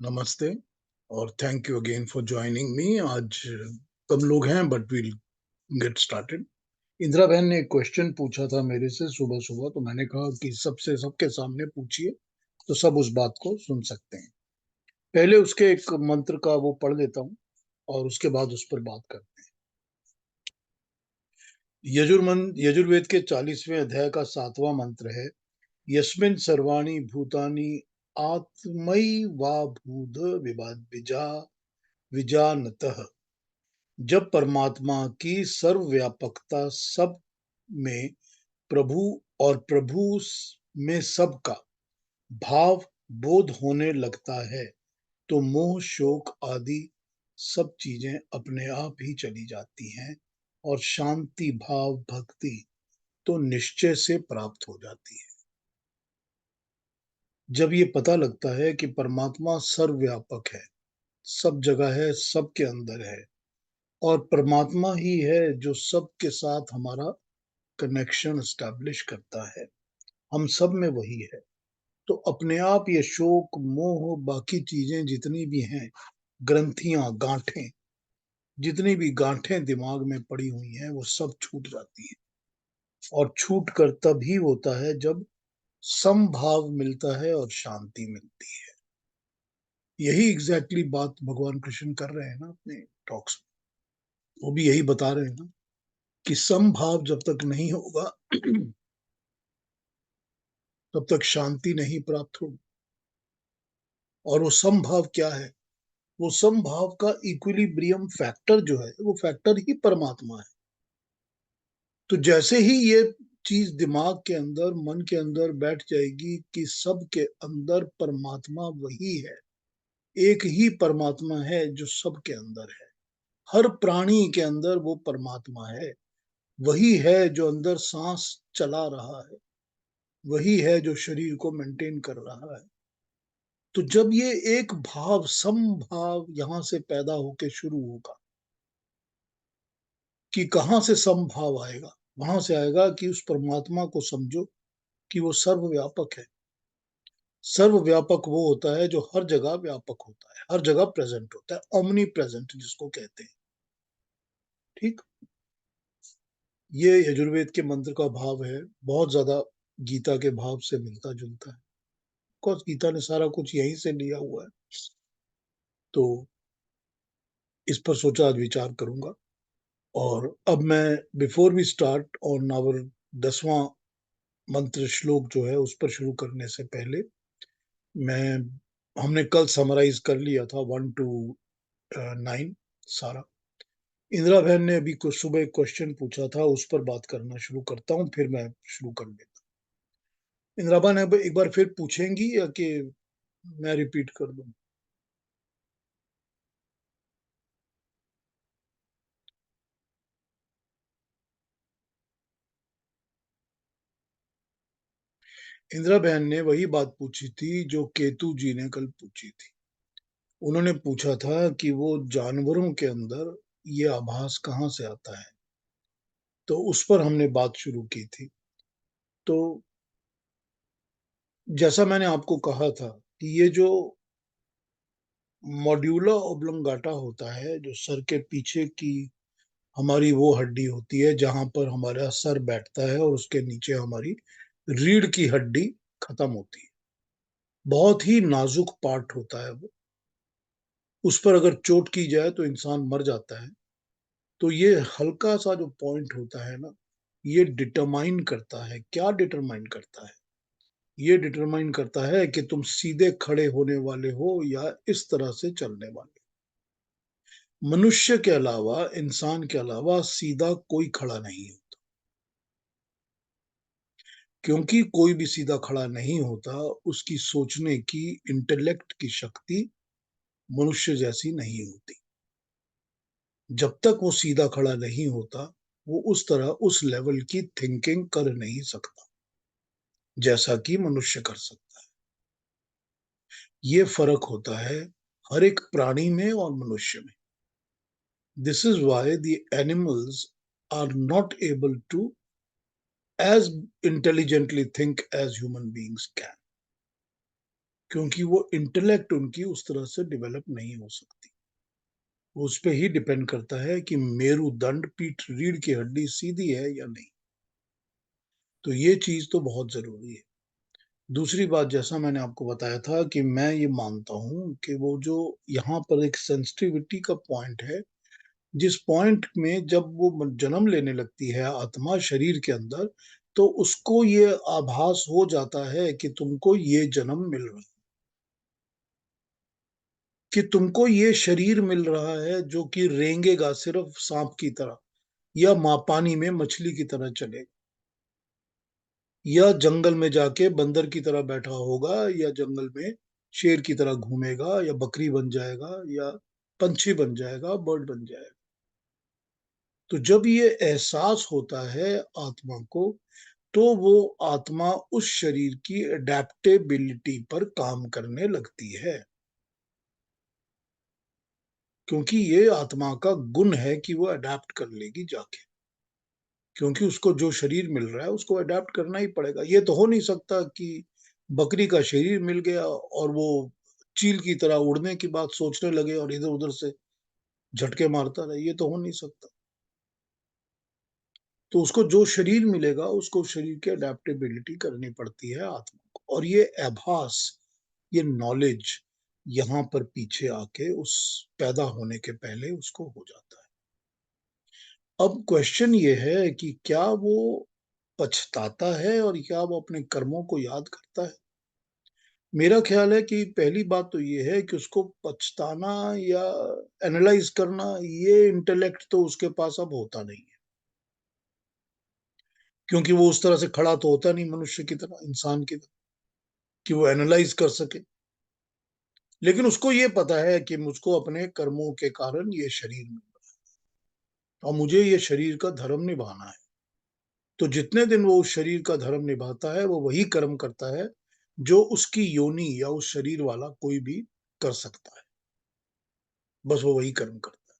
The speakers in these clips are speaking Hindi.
नमस्ते और thank you again for joining me. आज कम लोग हैं but will get started. Indira बहन ने एक क्वेश्चन पूछा था मेरे से सुबह सुबह, तो मैंने कहा कि सबके सामने पूछिए तो सब उस बात को सुन सकते हैं। पहले उसके एक मंत्र का वो पढ़ लेता हूँ और उसके बाद उस पर बात करते हैं। यजुर्वेद के 40वें अध्याय का 7वां मंत्र है, यस्मिन् सर्वाणि भूतानि आत्मैव भूत विजानतः। जब परमात्मा की सर्वव्यापकता सब में प्रभु और प्रभु में सब का भाव बोध होने लगता है तो मोह शोक आदि सब चीजें अपने आप ही चली जाती हैं और शांति भाव भक्ति तो निश्चय से प्राप्त हो जाती है। जब ये पता लगता है कि परमात्मा सर्वव्यापक है, सब जगह है, सबके अंदर है और परमात्मा ही है जो सबके साथ हमारा कनेक्शन एस्टैब्लिश करता है, हम सब में वही है, तो अपने आप ये शोक मोह बाकी चीजें जितनी भी हैं, ग्रंथियां गांठें, जितनी भी गांठें दिमाग में पड़ी हुई हैं वो सब छूट जाती हैं। और छूट कर तभी होता है जब समभाव मिलता है और शांति मिलती है। यही एग्जैक्टली बात भगवान कृष्ण कर रहे हैं ना अपने टॉक्स में। वो भी यही बता रहे हैं ना कि समभाव जब तक नहीं होगा तब तक शांति नहीं प्राप्त होगी। और वो समभाव क्या है? वो समभाव का इक्विलिब्रियम फैक्टर जो है, वो फैक्टर ही परमात्मा है। तो जैसे ही ये चीज दिमाग के अंदर मन के अंदर बैठ जाएगी कि सब के अंदर परमात्मा वही है, एक ही परमात्मा है जो सबके अंदर है, हर प्राणी के अंदर वो परमात्मा है, वही है जो अंदर सांस चला रहा है, वही है जो शरीर को मेंटेन कर रहा है। तो जब ये एक भाव समभाव यहां से पैदा होके शुरू होगा, कि कहां से समभाव आएगा? वहां से आएगा कि उस परमात्मा को समझो कि वो सर्वव्यापक है। सर्वव्यापक वो होता है जो हर जगह व्यापक होता है, हर जगह प्रेजेंट होता है, ओमनी प्रेजेंट जिसको कहते हैं। ठीक, ये यजुर्वेद के मंत्र का भाव है, बहुत ज्यादा गीता के भाव से मिलता जुलता है। कोर्स गीता ने सारा कुछ यहीं से लिया हुआ है, तो इस पर सोचा आज विचार करूंगा। और अब मैं before we start on our 10वां मंत्र श्लोक जो है उस पर शुरू करने से पहले मैं हमने कल समराइज कर लिया था 1 to 9 सारा। इंदिरा बहन ने अभी कुछ सुबह एक क्वेश्चन पूछा था, उस पर बात करना शुरू करता हूँ, फिर मैं शुरू कर देता हूँ। इंदिरा बहन अब एक बार फिर पूछेंगी या कि मैं रिपीट कर दूं? इंदिरा बहन ने वही बात पूछी थी जो केतु जी ने कल पूछी थी। उन्होंने पूछा था कि वो जानवरों के अंदर ये आभास कहाँ से आता है, तो उस पर हमने बात शुरू की थी। तो जैसा मैंने आपको कहा था कि ये जो मॉड्यूला ओब्लंगाटा होता है, जो सर के पीछे की हमारी वो हड्डी होती है जहां पर हमारा सर बैठता है और उसके नीचे हमारी रीढ़ की हड्डी खत्म होती है, बहुत ही नाजुक पार्ट होता है वो। उस पर अगर चोट की जाए तो इंसान मर जाता है। तो ये हल्का सा जो पॉइंट होता है ना, ये डिटरमाइन करता है, क्या डिटरमाइन करता है? ये डिटरमाइन करता है कि तुम सीधे खड़े होने वाले हो या इस तरह से चलने वाले। मनुष्य के अलावा, इंसान के अलावा सीधा कोई खड़ा नहीं होता, क्योंकि कोई भी सीधा खड़ा नहीं होता, उसकी सोचने की, इंटेलेक्ट की शक्ति मनुष्य जैसी नहीं होती। जब तक वो सीधा खड़ा नहीं होता, वो उस तरह उस लेवल की थिंकिंग कर नहीं सकता जैसा कि मनुष्य कर सकता है। ये फर्क होता है हर एक प्राणी में और मनुष्य में। This is why the animals are not able to as intelligently think as human beings can, क्योंकि वो इंटेलेक्ट उनकी उस तरह से डेवलप नहीं हो सकती। वो उस पे ही डिपेंड करता है कि मेरुदंड, पीठ, रीढ़ की हड्डी सीधी है या नहीं। तो ये चीज़ तो बहुत ज़रूरी है। दूसरी बात, जैसा मैंने आपको बताया था कि मैं ये मानता हूँ कि वो जो यहाँ पर एक सेंसिटिविटी का पॉइंट है, जिस पॉइंट में जब वो जन्म लेने लगती है आत्मा शरीर के अंदर, तो उसको ये आभास हो जाता है कि तुमको ये जन्म मिल रहा है, कि तुमको ये शरीर मिल रहा है जो कि रेंगेगा सिर्फ सांप की तरह, या पानी में मछली की तरह चलेगा, या जंगल में जाके बंदर की तरह बैठा होगा, या जंगल में शेर की तरह घूमेगा, या बकरी बन जाएगा, या पंछी बन जाएगा, बर्ड बन जाएगा। तो जब ये एहसास होता है आत्मा को, तो वो आत्मा उस शरीर की अडेप्टेबिलिटी पर काम करने लगती है, क्योंकि ये आत्मा का गुण है कि वो अडेप्ट कर लेगी जाके, क्योंकि उसको जो शरीर मिल रहा है उसको अडेप्ट करना ही पड़ेगा। ये तो हो नहीं सकता कि बकरी का शरीर मिल गया और वो चील की तरह उड़ने की बात सोचने लगे और इधर-उधर से झटके मारता रहे, ये तो हो नहीं सकता। तो उसको जो शरीर मिलेगा, उसको शरीर की अडैप्टेबिलिटी करनी पड़ती है आत्मा को, और ये आभास, ये नॉलेज यहाँ पर पीछे आके उस पैदा होने के पहले उसको हो जाता है। अब क्वेश्चन ये है कि क्या वो पछताता है और क्या वो अपने कर्मों को याद करता है? मेरा ख्याल है कि पहली बात तो ये है कि उसको पछताना या एनालाइज़ करना, ये इंटेलेक्ट तो उसके पास अब होता नहीं है। क्योंकि वो उस तरह से खड़ा तो होता नहीं मनुष्य की तरह, इंसान की तरह, कि वो एनालाइज़ कर सके। लेकिन उसको ये पता है कि मुझको अपने कर्मों के कारण ये शरीर मिला और मुझे ये शरीर का धर्म निभाना है। तो जितने दिन वो उस शरीर का धर्म निभाता है, वो वही कर्म करता है, जो उसकी योनि या उस शरीर वाला कोई भी कर सकता है। बस वो वही कर्म करता है।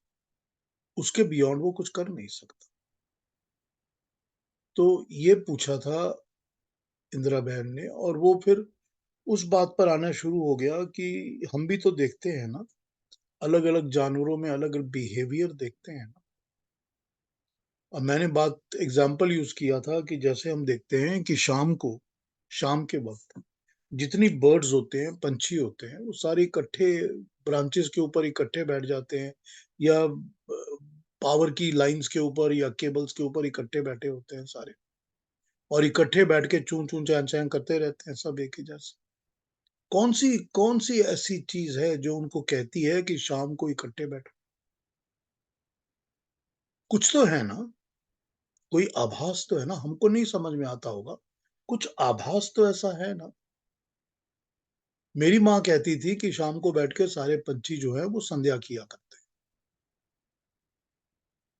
उसके बियॉन्ड वो कुछ कर नहीं सकता। तो ये पूछा था इंदिरा बहन ने, और वो फिर उस बात पर आना शुरू हो गया कि हम भी तो देखते हैं ना, अलग-अलग जानवरों में अलग-अलग बिहेवियर देखते हैं ना। अब मैंने बात एग्ज़ाम्पल यूज़ किया था कि जैसे हम देखते हैं कि शाम के वक़्त जितनी बर्ड्स होते हैं, पंछी होते हैं, वो सारे इकट्ठे ब्रांचेज़ के ऊपर इकट्ठे बैठ जाते हैं, या पावर की लाइन्स के ऊपर या केबल्स के ऊपर इकट्ठे बैठे होते हैं सारे, और इकट्ठे बैठ के चूँ-चूँ, चैं-चैं करते रहते हैं सब एक ही जैसे। कौन-सी ऐसी चीज़ है जो उनको कहती है कि शाम को इकट्ठे बैठो? कुछ तो है ना, कोई आभास तो है ना, हमको नहीं समझ में आता होगा, कुछ आभास तो ऐसा है ना। मेरी माँ कहती थी कि शाम को बैठ के सारे पंछी जो हैं वो संध्या किया करते हैं।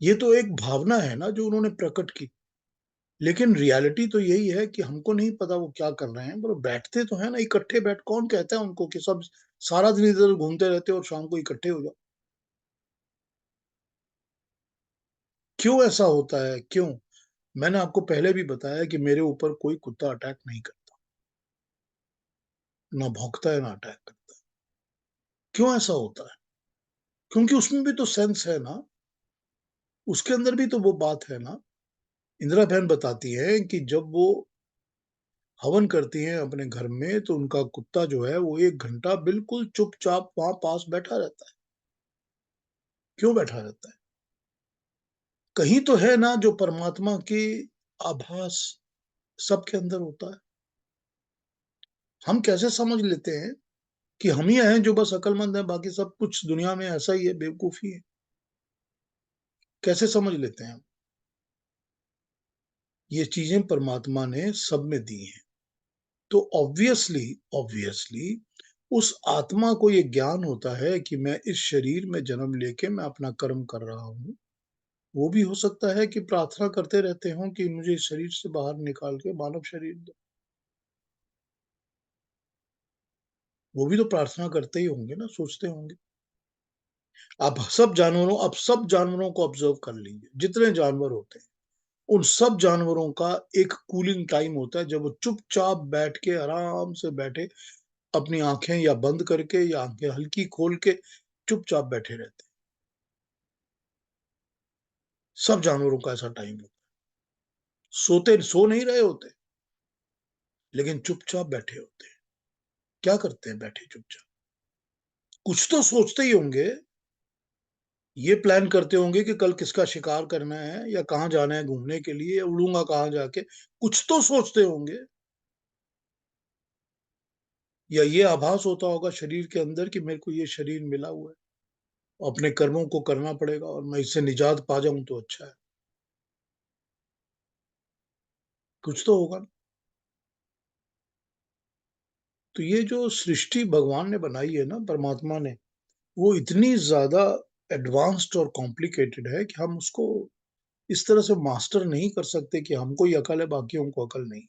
ये तो एक भावना है ना जो उन्होंने प्रकट की, लेकिन रियलिटी तो यही है कि हमको नहीं पता वो क्या कर रहे हैं, पर वो बैठते तो हैं ना इकट्ठे, कौन कहता है उनको कि सब सारा दिन इधर घूमते रहते हो और शाम को इकट्ठे हो जाओ? क्यों ऐसा होता है, क्यों? मैंने आपको पहले भी बताया कि मेरे ऊपर कोई कुत्ता अटैक नहीं करता, ना भौंकता है, ना अटैक करता है। क्यों ऐसा होता है? क्योंकि उसमें भी तो सेंस है ना, उसके अंदर भी तो वो बात है ना। इंदिरा बहन बताती हैं कि जब वो हवन करती हैं अपने घर में, तो उनका कुत्ता जो है वो 1 घंटा बिल्कुल चुपचाप वहाँ पास बैठा रहता है। क्यों बैठा रहता है? कहीं तो है ना जो परमात्मा की आभास सबके अंदर होता है। हम कैसे समझ लेते हैं कि हम ही हैं जो बस अक्लमंद हैं, बाकी सब कुछ दुनिया में ऐसा ही है, बेवकूफ़ी है। कैसे समझ लेते हैं हम? ये चीज़ें परमात्मा ने सब में दी हैं। तो ऑब्वियसली ऑब्वियसली उस आत्मा को ये ज्ञान होता है कि मैं इस शरीर में जन्म लेके मैं अपना कर्म कर रहा हूँ। वो भी हो सकता है कि प्रार्थना करते रहते हों कि मुझे इस शरीर से बाहर निकाल के मानव शरीर दो। वो भी तो प्रार्थना करते ही होंगे ना, सोचते होंगे। आप सब जानवरों को ऑब्ज़र्व कर लीजिए, जितने जानवर होते हैं, उन सब जानवरों का एक कूलिंग टाइम होता है, जब वो चुपचाप बैठ के आराम से बैठे, अपनी आंखें या बंद करके या आंखें हल्की खोल के चुपचाप बैठे रहते हैं। सब जानवरों का ऐसा टाइम होता है। सो नहीं रहे होते, लेकिन चुपचाप बैठे होते हैं। क्या करते हैं बैठे चुपचाप? कुछ तो सोचते ही होंगे। ये प्लान करते होंगे कि कल किसका शिकार करना है या कहां जाना है घूमने के लिए, उड़ूंगा कहां जाके। कुछ तो सोचते होंगे। या ये आभास होता होगा शरीर के अंदर कि मेरे को ये शरीर मिला हुआ है, अपने कर्मों को करना पड़ेगा और मैं इससे निजात पा जाऊं तो अच्छा है। कुछ तो होगा ना। तो ये जो सृष्टि भगवान ने बनाई है ना, परमात्मा ने, वो इतनी ज्यादा एडवांस्ड और कॉम्प्लिकेटेड है कि हम उसको इस तरह से मास्टर नहीं कर सकते कि हमको ही अकल है, बाकियों को अकल नहीं।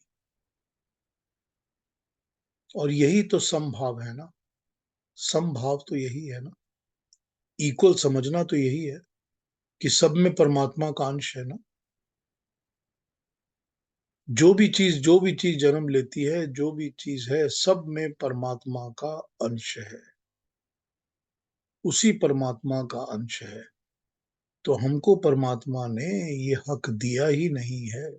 और यही तो समभाव है ना। समभाव तो यही है ना। इक्वल समझना तो यही है कि सब में परमात्मा का अंश है ना। जो भी चीज जन्म लेती है, जो भी चीज है, सब में परमात्मा का अंश है। उसी परमात्मा का अंश है। तो हमको परमात्मा ने ये हक दिया ही नहीं है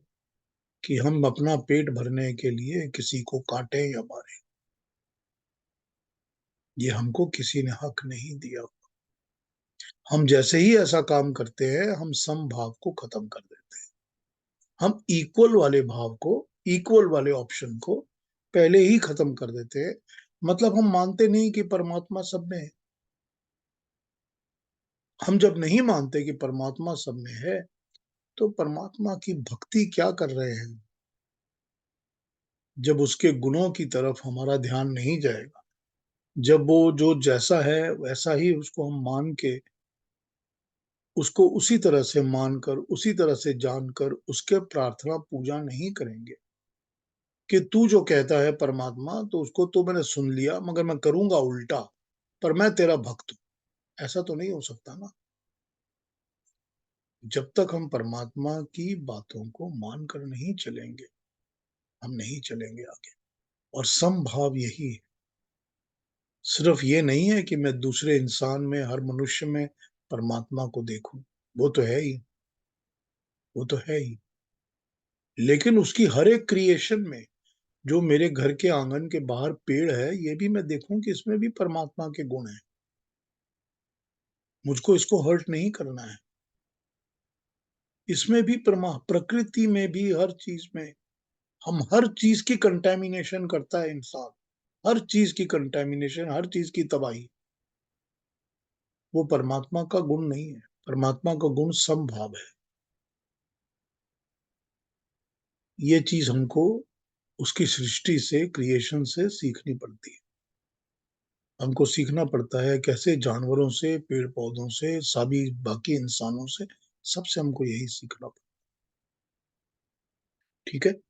कि हम अपना पेट भरने के लिए किसी को काटें या मारें। ये हमको किसी ने हक नहीं दिया। हम जैसे ही ऐसा काम करते हैं, हम समभाव को खत्म कर देते हैं। हम इक्वल वाले भाव को, इक्वल वाले ऑप्शन को पहले ही खत्म कर देते हैं। मतलब हम मानते नहीं कि परमात्मा सब में है। हम जब नहीं मानते कि परमात्मा सब में है, तो परमात्मा की भक्ति क्या कर रहे हैं? जब उसके गुणों की तरफ हमारा ध्यान नहीं जाएगा, जब वो जो जैसा है वैसा ही उसको हम मान के, उसको उसी तरह से मानकर, उसी तरह से जानकर उसके प्रार्थना पूजा नहीं करेंगे कि तू जो कहता है परमात्मा, तो उसको तो मैंने सुन लिया, मगर मैं करूंगा उल्टा, पर मैं तेरा भक्त हूं। ऐसा तो नहीं हो सकता ना। जब तक हम परमात्मा की बातों को मानकर नहीं चलेंगे, हम नहीं चलेंगे आगे। और समभाव यही है। सिर्फ ये नहीं है कि मैं दूसरे इंसान में, हर मनुष्य में परमात्मा को देखूं। वो तो है ही। वो तो है ही। लेकिन उसकी हर एक क्रिएशन में, जो मेरे घर के आंगन के बाहर पेड़ है, ये भी मैं देखूं कि इसमें भी परमात्मा के गुण हैं। मुझको इसको हर्ट नहीं करना है। इसमें भी प्रकृति में भी, हर चीज में। हम हर चीज की कंटेमिनेशन करता है इंसान। हर चीज की कंटेमिनेशन, हर चीज की तबाही। वो परमात्मा का गुण नहीं है। परमात्मा का गुण समभाव है। ये चीज हमको उसकी सृष्टि से, क्रिएशन से सीखनी पड़ती है। हमको सीखना पड़ता है कैसे जानवरों से, पेड़ पौधों से, सभी बाकी इंसानों से, सबसे हमको यही सीखना पड़ता है। ठीक है।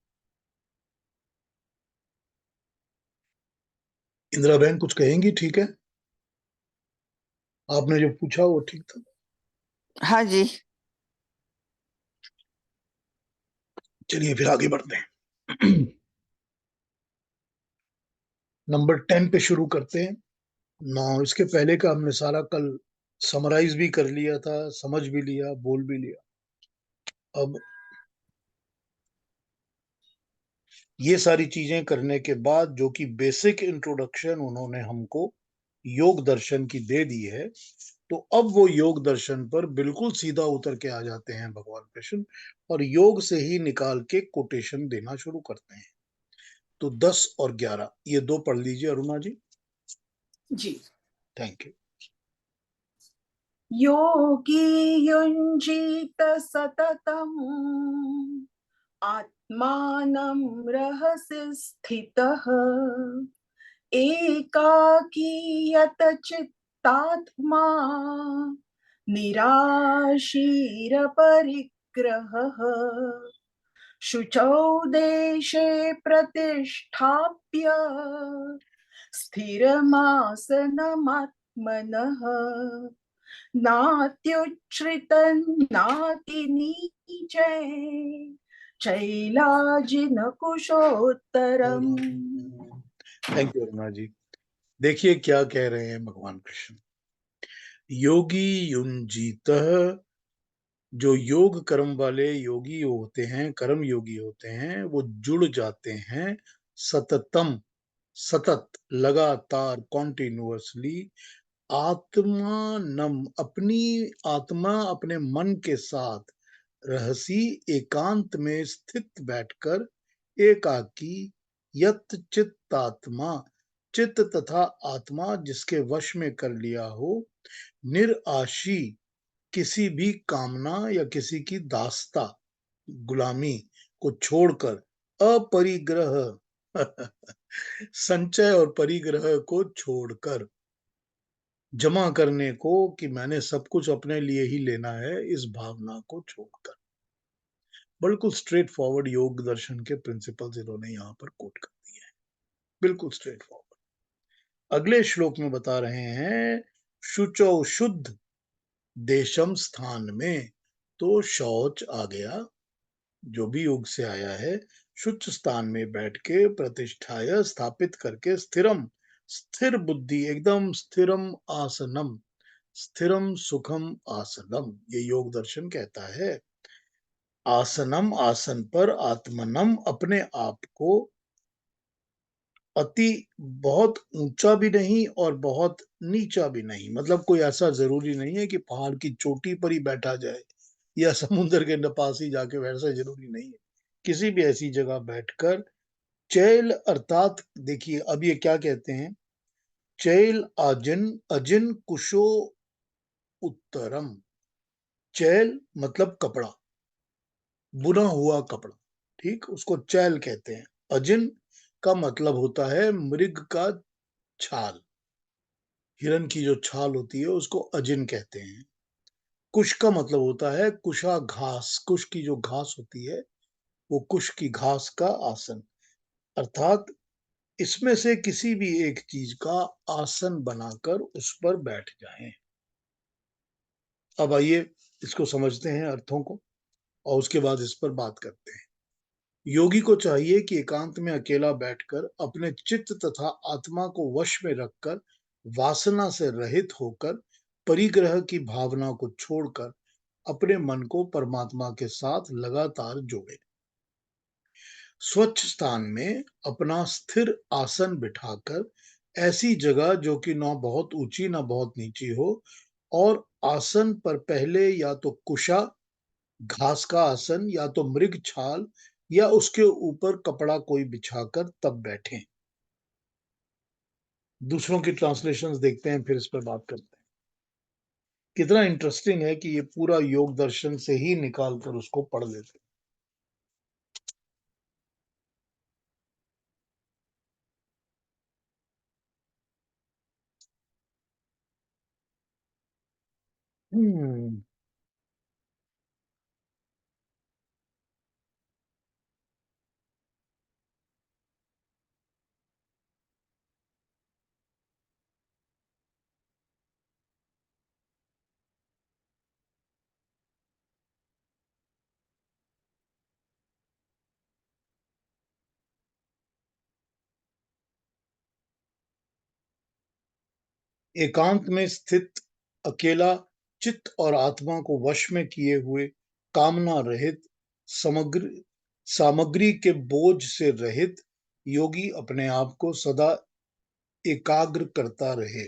इंदिरा बहन कुछ कहेंगी? ठीक है। आपने जो पूछा वो ठीक था। हाँ जी। चलिए फिर आगे बढ़ते हैं। नंबर 10 पे शुरू करते हैं। ना, इसके पहले का हमने सारा कल समराइज भी कर लिया था, समझ भी लिया, बोल भी लिया। अब ये सारी चीजें करने के बाद, जो कि बेसिक इंट्रोडक्शन उन्होंने हमको योग दर्शन की दे दी है, तो अब वो योग दर्शन पर बिल्कुल सीधा उतर के आ जाते हैं भगवान कृष्ण, और योग से ही निकाल के कोटेशन देना शुरू करते हैं। तो 10 और 11 ये दो पढ़ लीजिए अरुणा जी। जी। Thank you. योगी युञ्जीत सततम् आत्मानं रहसि स्थितः एकाकीयत चित्तात्मा निराशीरपरिग्रहः शुचौ देशे प्रतिष्ठाप्य स्थिरमासनमात्मनः नात्युच्छ्रितं नातिनीचै चैलाजिनकुशोत्तरम्। Thank you Aruna ji. देखिए क्या कह रहे हैं भगवान कृष्ण। योगी युंजीतः, जो योग कर्म वाले योगी होते हैं, कर्म योगी होते हैं, वो जुड़ जाते हैं सततम, सतत, लगातार, कॉन्टिन्यूअसली, आत्मानम, अपनी आत्मा, अपने मन के साथ, रहसी, एकांत में स्थित बैठकर, एकाकी, यत चित्तात्मा, चित्त तथा आत्मा जिसके वश में कर लिया हो, निराशी, किसी भी कामना या किसी की दास्ता, गुलामी को छोड़कर, अपरिग्रह संचय और परिग्रह को छोड़कर, जमा करने को कि मैंने सब कुछ अपने लिए ही लेना है, इस भावना को छोड़कर। बिल्कुल स्ट्रेट फॉरवर्ड योग दर्शन के प्रिंसिपल्स इन्होंने यहाँ पर कोट कर दिए हैं, बिल्कुल स्ट्रेट फॉरवर्ड। अगले श्लोक में बता रहे हैं, शुचौ, शुद्ध, देशम, स्थान में, तो शौच आ गया, जो भी योग से आया है, शुद्ध स्थान में बैठ के, प्रतिष्ठाय, स्थापित करके, स्थिरम, स्थिर बुद्धि, एकदम स्थिरम आसनम, स्थिरम सुखम आसनम, ये योग दर्शन कहता है। आसनम, आसन पर, आत्मनम, अपने आप को, अति, बहुत ऊंचा भी नहीं और बहुत नीचा भी नहीं, मतलब कोई ऐसा जरूरी नहीं है कि पहाड़ की चोटी पर ही बैठा जाए या समुद्र के पास ही जाके, वैसा जरूरी नहीं है। किसी भी ऐसी जगह बैठकर, चैल अर्थात, देखिए अब ये क्या कहते हैं, चैल अजिन, अजिन कुशो उत्तरम, चैल मतलब कपड़ा, बुना हुआ कपड़ा, ठीक, उसको चैल कहते हैं। अजिन का मतलब होता है मृग का छाल, हिरन की जो छाल होती है उसको अजिन कहते हैं। कुश का मतलब होता है कुशा घास, कुश की जो घास होती है, वो कुश की घास का आसन, अर्थात इसमें से किसी भी एक चीज का आसन बनाकर उस पर बैठ जाएं। अब आइए इसको समझते हैं अर्थों को, और उसके बाद इस पर बात करते हैं। योगी को चाहिए कि एकांत में अकेला बैठकर अपने चित्त तथा आत्मा को वश में रखकर, वासना से रहित होकर, परिग्रह की भावना को छोड़कर, अपने मन को परमात्मा के साथ लगातार जोड़े। स्वच्छ स्थान में अपना स्थिर आसन बिठाकर, ऐसी जगह जो कि ना बहुत ऊंची ना बहुत नीची हो, और आसन पर पहले या तो कुशा, घास का आसन, या तो मृग छाल, या उसके ऊपर कपड़ा कोई बिछाकर तब बैठें। दूसरों की ट्रांसलेशंस देखते हैं, फिर इस पर बात करते हैं। कितना इंटरेस्टिंग है कि ये पूरा योग दर्शन से ही निकाल कर उसको पढ़ लेते हैं। एकांत में स्थित, अकेला, चित्त और आत्मा को वश में किए हुए, कामना रहित, समग्र सामग्री के बोझ से रहित, योगी अपने आप को सदा एकाग्र करता रहे।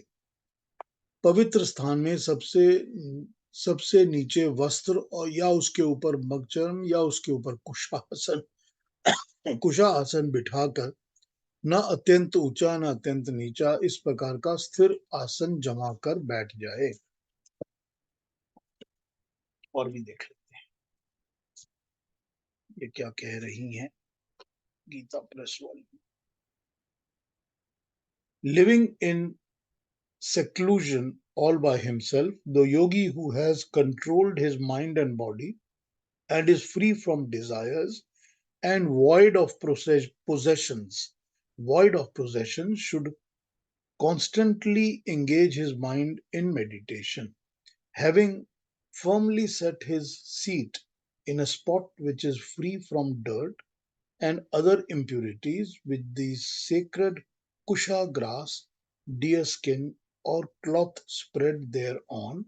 पवित्र स्थान में सबसे सबसे नीचे वस्त्र, और या उसके ऊपर मगचर्म, या उसके ऊपर कुशासन, कुशासन बिठाकर, न अत्यंत ऊंचा न अत्यंत नीचा, इस प्रकार का स्थिर आसन जमा कर बैठ जाए। और भी देख लेते हैं ये क्या कह रही हैं गीता प्रेस वाली। Living in seclusion all by himself, the yogi who has controlled his mind and body and is free from desires and void of possessions, should constantly engage his mind in meditation, having firmly set his seat in a spot which is free from dirt and other impurities with the sacred kusha grass, deer skin or cloth spread thereon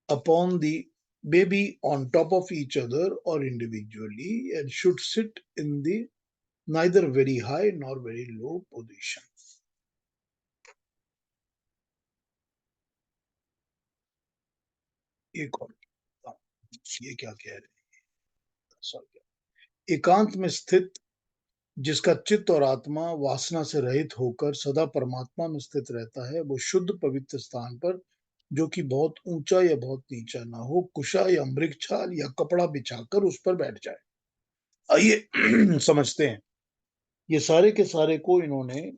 upon the baby on top of each other or individually, and should sit in the neither very high nor very low position. एक और ये क्या कह रहे हैं? सॉरी, एकांत में स्थित जिसका चित्त और आत्मा वासना से रहित होकर सदा परमात्मा में स्थित रहता है, वो शुद्ध पवित्र स्थान पर, जो कि बहुत ऊंचा या बहुत नीचा ना हो, कुशा या मृगछाल या कपड़ा बिछाकर उस पर बैठ जाए। आइए समझते हैं। ये सारे के सारे को इन्होंने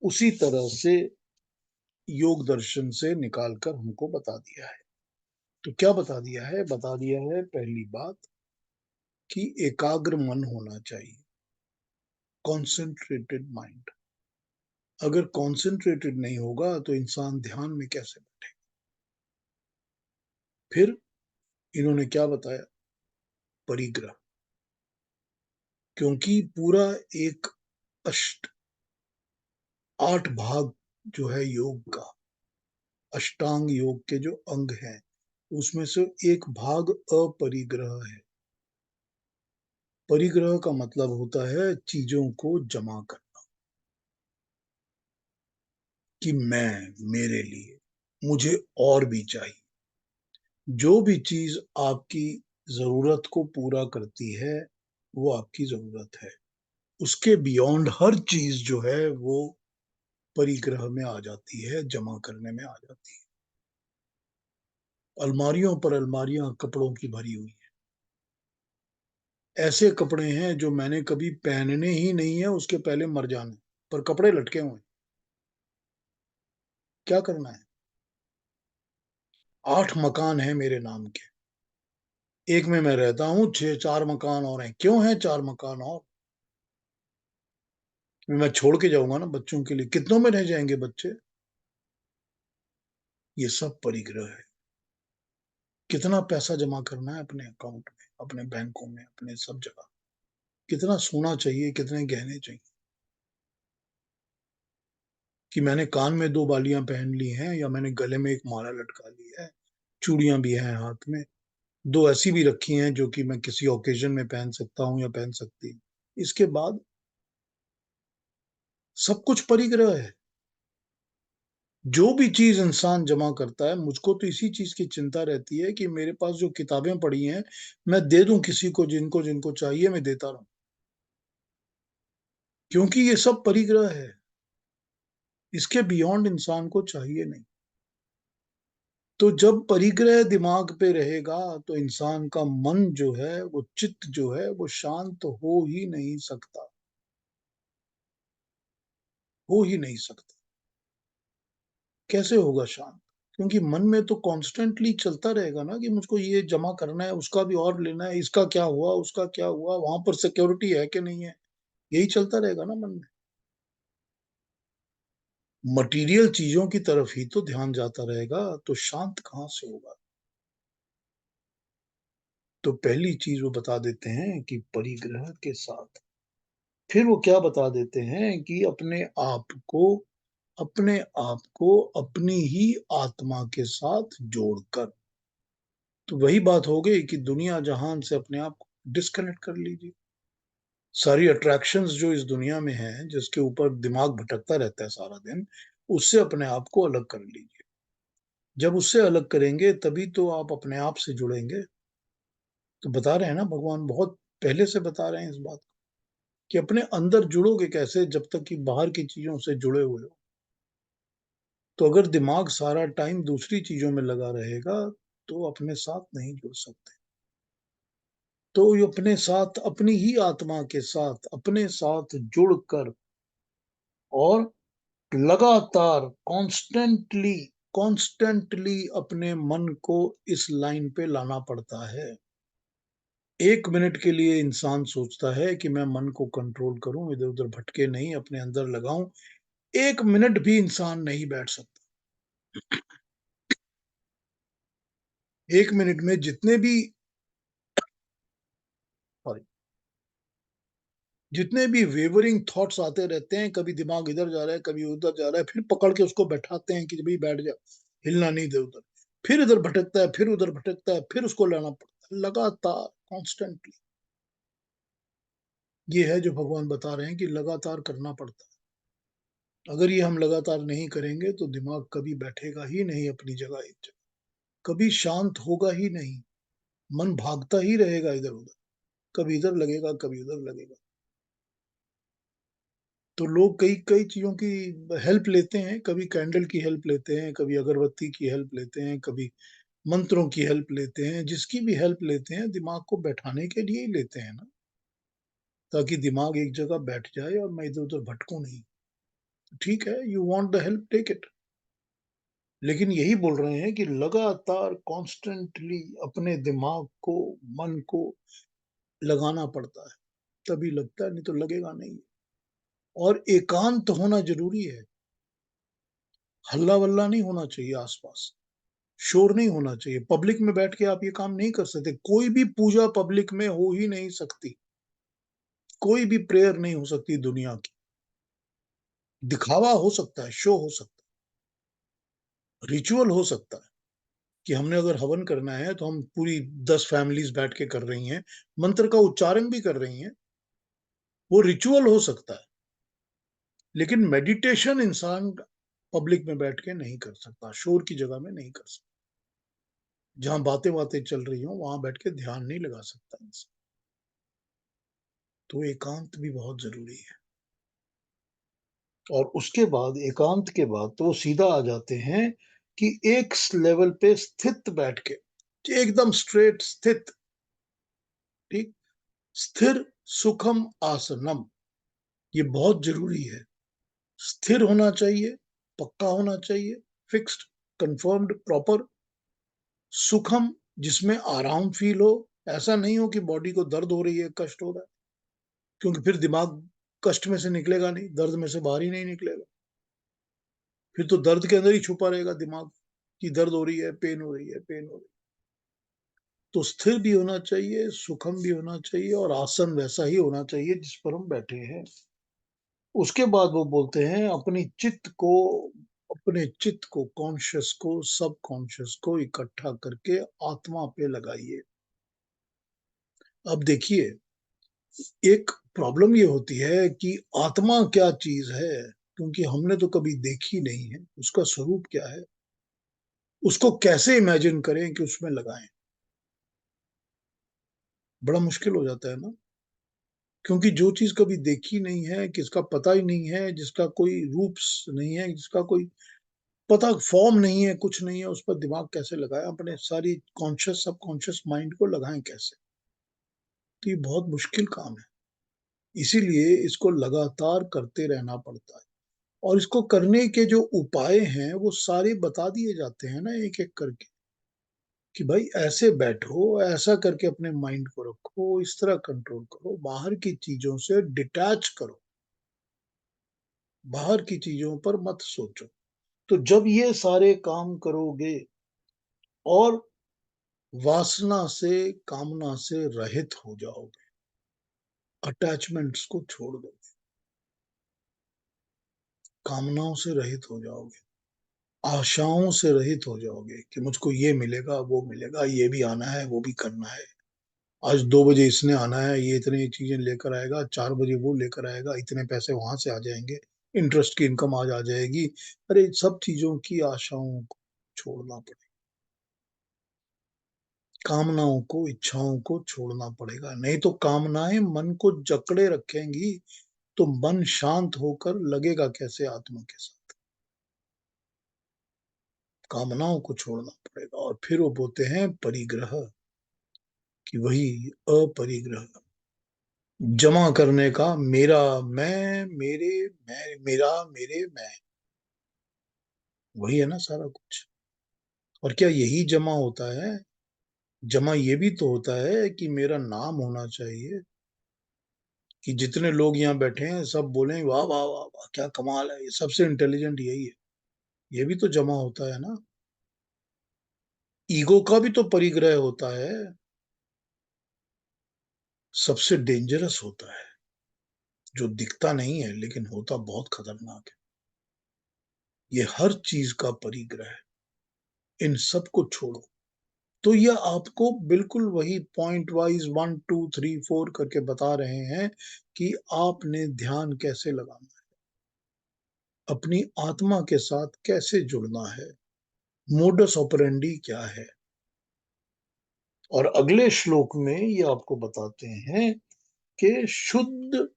उसी तरह से योग दर्शन से निकालकर हमको बता दिया है। तो क्या बता दिया है? बता दिया है पहली बात कि एकाग्र मन होना चाहिए, कॉन्सेंट्रेटेड माइंड। अगर कॉन्सेंट्रेटेड नहीं होगा तो इंसान ध्यान में कैसे बैठेगा? फिर इन्होंने क्या बताया? परिग्रह। क्योंकि पूरा एक अष्ट 8 भाग जो है योग का, अष्टांग योग के जो अंग हैं, उसमें से एक भाग अपरिग्रह है। परिग्रह का मतलब होता है चीजों को जमा करना, कि मैं, मेरे लिए, मुझे और भी चाहिए। जो भी चीज आपकी जरूरत को पूरा करती है, वो आपकी जरूरत है। उसके बियॉन्ड हर चीज जो है वो परिग्रह में आ जाती है, जमा करने में आ जाती है। अलमारियों पर अलमारियां कपड़ों की भरी हुई हैं। ऐसे कपड़े हैं जो मैंने कभी पहनने ही नहीं है, उसके पहले मर जाने, पर कपड़े लटके हुए हैं। क्या करना है? 8 मकान है मेरे नाम के, एक में मैं रहता हूँ, 4 मकान और हैं। क्यों है 4 मकान और? मैं छोड़ के जाऊंगा ना बच्चों के लिए, कितनों में रह जाएंगे बच्चे? ये सब परिग्रह है। कितना पैसा जमा करना है अपने अकाउंट में, अपने बैंकों में, अपने सब जगह? कितना सोना चाहिए, कितने गहने चाहिए? कि मैंने कान में 2 बालियां पहन ली हैं, या मैंने गले में एक माला लटका ली है, चूड़ियां भी हैं हाथ में, 2 ऐसी भी रखी हैं जो कि मैं किसी ओकेजन में पहन सकता हूं या पहन सकती हूँ। इसके बाद सब कुछ परिग्रह है। जो भी चीज इंसान जमा करता है, मुझको तो इसी चीज की चिंता रहती है कि मेरे पास जो किताबें पड़ी हैं, मैं दे दूं किसी को, जिनको जिनको चाहिए, मैं देता रहूं। क्योंकि ये सब परिग्रह है, इसके बियॉन्ड इंसान को चाहिए नहीं। तो जब परिग्रह दिमाग पे रहेगा, तो इंसान का मन जो है, वो चित्त जो है, वो शांत हो ही नहीं सकता, हो ही नहीं सकता। कैसे होगा शांत? क्योंकि मन में तो कॉन्स्टेंटली चलता रहेगा ना कि मुझको ये जमा करना है, उसका भी और लेना है, इसका क्या हुआ, उसका क्या हुआ, वहां पर सिक्योरिटी है कि नहीं है, यही चलता रहेगा ना मन में। मटेरियल चीजों की तरफ ही तो ध्यान जाता रहेगा, तो शांत कहाँ से होगा? तो पहली चीज वो बता देते हैं कि परिग्रह के साथ। फिर वो क्या बता देते हैं कि अपने आप को अपनी ही आत्मा के साथ जोड़कर। तो वही बात हो गई कि दुनिया जहान से अपने आप को डिस्कनेक्ट कर लीजिए। सारी अट्रैक्शंस जो इस दुनिया में है, जिसके ऊपर दिमाग भटकता रहता है सारा दिन, उससे अपने आप को अलग कर लीजिए। जब उससे अलग करेंगे तभी तो आप अपने आप से जुड़ेंगे। तो बता रहे हैं ना भगवान, बहुत पहले से बता रहे हैं इस बात को, कि अपने अंदर जुड़ोगे कैसे जब तक कि बाहर की चीजों से जुड़े हुए हो। तो अगर दिमाग सारा टाइम दूसरी चीजों में लगा रहेगा, तो अपने साथ नहीं जुड़ सकते। तो ये अपने साथ, अपनी ही आत्मा के साथ, अपने साथ जुड़कर और लगातार कॉन्स्टेंटली अपने मन को इस लाइन पे लाना पड़ता है। 1 मिनट के लिए इंसान सोचता है कि मैं मन को कंट्रोल करूं, इधर उधर भटके नहीं, अपने अंदर लगाऊं। 1 मिनट भी इंसान नहीं बैठ सकता। 1 मिनट में जितने भी, सॉरी, जितने भी वेवरिंग थॉट्स आते रहते हैं, कभी दिमाग इधर जा रहा है, कभी उधर जा रहा है, फिर पकड़ के उसको बैठाते हैं कि भाई बैठ जा, हिलना नहीं दे उधर। फिर इधर भटकता है, फिर उधर भटकता है, फिर उसको लाना पड़ता है लगातार, कॉन्स्टेंटली। ये है जो भगवान बता रहे हैं कि लगातार करना पड़ता है। अगर ये हम लगातार नहीं करेंगे तो दिमाग कभी बैठेगा ही नहीं अपनी जगह एक जगह, कभी शांत होगा ही नहीं, मन भागता ही रहेगा इधर उधर, कभी इधर लगेगा, कभी उधर लगेगा। तो लोग कई कई चीजों की हेल्प लेते हैं, कभी कैंडल की हेल्प लेते हैं, कभी अगरबत्ती की हेल्प लेते हैं, कभी मंत्रों की हेल्प लेते हैं, जिसकी भी हेल्प लेते हैं दिमाग को बैठाने के लिए ही लेते हैं ना, ताकि दिमाग एक जगह बैठ जाए और मैं इधर उधर भटकूं नहीं। ठीक है, you want the help, take it. लेकिन यही बोल रहे हैं कि लगातार कॉन्स्टेंटली अपने दिमाग को, मन को लगाना पड़ता है, तभी लगता है, नहीं तो लगेगा नहीं। और एकांत होना जरूरी है, हल्ला वल्ला नहीं होना चाहिए आसपास, शोर नहीं होना चाहिए। पब्लिक में बैठ के आप ये काम नहीं कर सकते, कोई भी पूजा पब्लिक में हो ही नहीं सकती, कोई भी प्रेयर नहीं हो सकती दुनिया की। दिखावा हो सकता है, शो हो सकता है, रिचुअल हो सकता है कि हमने अगर हवन करना है तो हम पूरी 10 फैमिलीज बैठ के कर रही हैं, मंत्र का उच्चारण भी कर रही हैं, वो रिचुअल हो सकता है। लेकिन मेडिटेशन इंसान पब्लिक में बैठ के नहीं कर सकता, शोर की जगह में नहीं कर सकता। जहां बातें बातें चल रही हो वहां बैठ के ध्यान नहीं लगा सकता इंसान। तो एकांत भी बहुत जरूरी है। और उसके बाद, एकांत के बाद तो वो सीधा आ जाते हैं कि एक लेवल पे स्थित बैठ के, एकदम स्ट्रेट स्थित, ठीक, स्थिर सुखम आसनम, ये बहुत जरूरी है। स्थिर होना चाहिए, पक्का होना चाहिए, फिक्स्ड, कंफर्म्ड, प्रॉपर। सुखम, जिसमें आराम फील हो, ऐसा नहीं हो कि बॉडी को दर्द हो रही है, कष्ट हो रहा है, क्योंकि फिर दिमाग कष्ट में से निकलेगा नहीं, दर्द में से बाहर ही नहीं निकलेगा। फिर तो दर्द के अंदर ही छुपा रहेगा दिमाग, कि दर्द हो रही है, पेन हो रही है, पेन हो रही है। तो स्थिर भी होना चाहिए, सुखम भी होना चाहिए, और आसन वैसा ही होना चाहिए जिस पर हम बैठे हैं। उसके बाद वो बोलते हैं अपने चित्त को, कॉन्शियस को, सब कॉन्शियस को इकट्ठा करके आत्मा पे लगाइए। अब देखिए, एक प्रॉब्लम ये होती है कि आत्मा क्या चीज है, क्योंकि हमने तो कभी देखी नहीं है, उसका स्वरूप क्या है, उसको कैसे इमेजिन करें कि उसमें लगाएं, बड़ा मुश्किल हो जाता है ना। क्योंकि जो चीज कभी देखी नहीं है, किसका पता ही नहीं है, जिसका कोई रूप नहीं है, जिसका कोई पता, फॉर्म नहीं है, कुछ नहीं है, उस पर दिमाग कैसे लगाए, अपने सारी कॉन्शियस सब कॉन्शियस माइंड को लगाएं कैसे। तो ये बहुत मुश्किल काम है, इसीलिए इसको लगातार करते रहना पड़ता है। और इसको करने के जो उपाय हैं वो सारे बता दिए जाते हैं ना, एक एक करके, कि भाई ऐसे बैठो, ऐसा करके अपने माइंड को रखो, इस तरह कंट्रोल करो, बाहर की चीजों से डिटैच करो, बाहर की चीजों पर मत सोचो। तो जब ये सारे काम करोगे और वासना से, कामना से रहित हो जाओगे, अटैचमेंट्स को छोड़ दो, कामनाओं से रहित हो जाओगे, आशाओं से रहित हो जाओगे कि मुझको ये मिलेगा, वो मिलेगा, ये भी आना है, वो भी करना है, आज 2 बजे इसने आना है, ये इतनी चीजें लेकर आएगा, 4 बजे वो लेकर आएगा, इतने पैसे वहां से आ जाएंगे, इंटरेस्ट की इनकम आज आ जाएगी। अरे सब चीजों की आशाओं को छोड़ना पड़ेगा, कामनाओं को, इच्छाओं को छोड़ना पड़ेगा, नहीं तो कामनाएं मन को जकड़े रखेंगी, तो मन शांत होकर लगेगा कैसे आत्मा के साथ। कामनाओं को छोड़ना पड़ेगा। और फिर वो बोलते हैं परिग्रह, कि वही अपरिग्रह, जमा करने का, मेरा, मैं, मेरे, मैं, मेरा, मेरे, मैं, वही है ना सारा कुछ। और क्या यही जमा होता है? जमा ये भी तो होता है कि मेरा नाम होना चाहिए, कि जितने लोग यहाँ बैठे हैं सब बोलें वाह वाह वाह वाह, क्या कमाल है, ये सबसे इंटेलिजेंट यही है। ये भी तो जमा होता है ना। ईगो का भी तो परिग्रह होता है, सबसे डेंजरस होता है। जो दिखता नहीं है लेकिन होता बहुत खतरनाक है। ये हर चीज का परिग्रह है। इन सब को छोड़ो। तो ये आपको बिल्कुल वही पॉइंट वाइज 1 2 3 4 करके बता रहे हैं कि आपने ध्यान कैसे लगाना है, अपनी आत्मा के साथ कैसे जुड़ना है, मोडस ऑपरेंडी क्या है। और अगले श्लोक में ये आपको बताते हैं कि शुद्ध,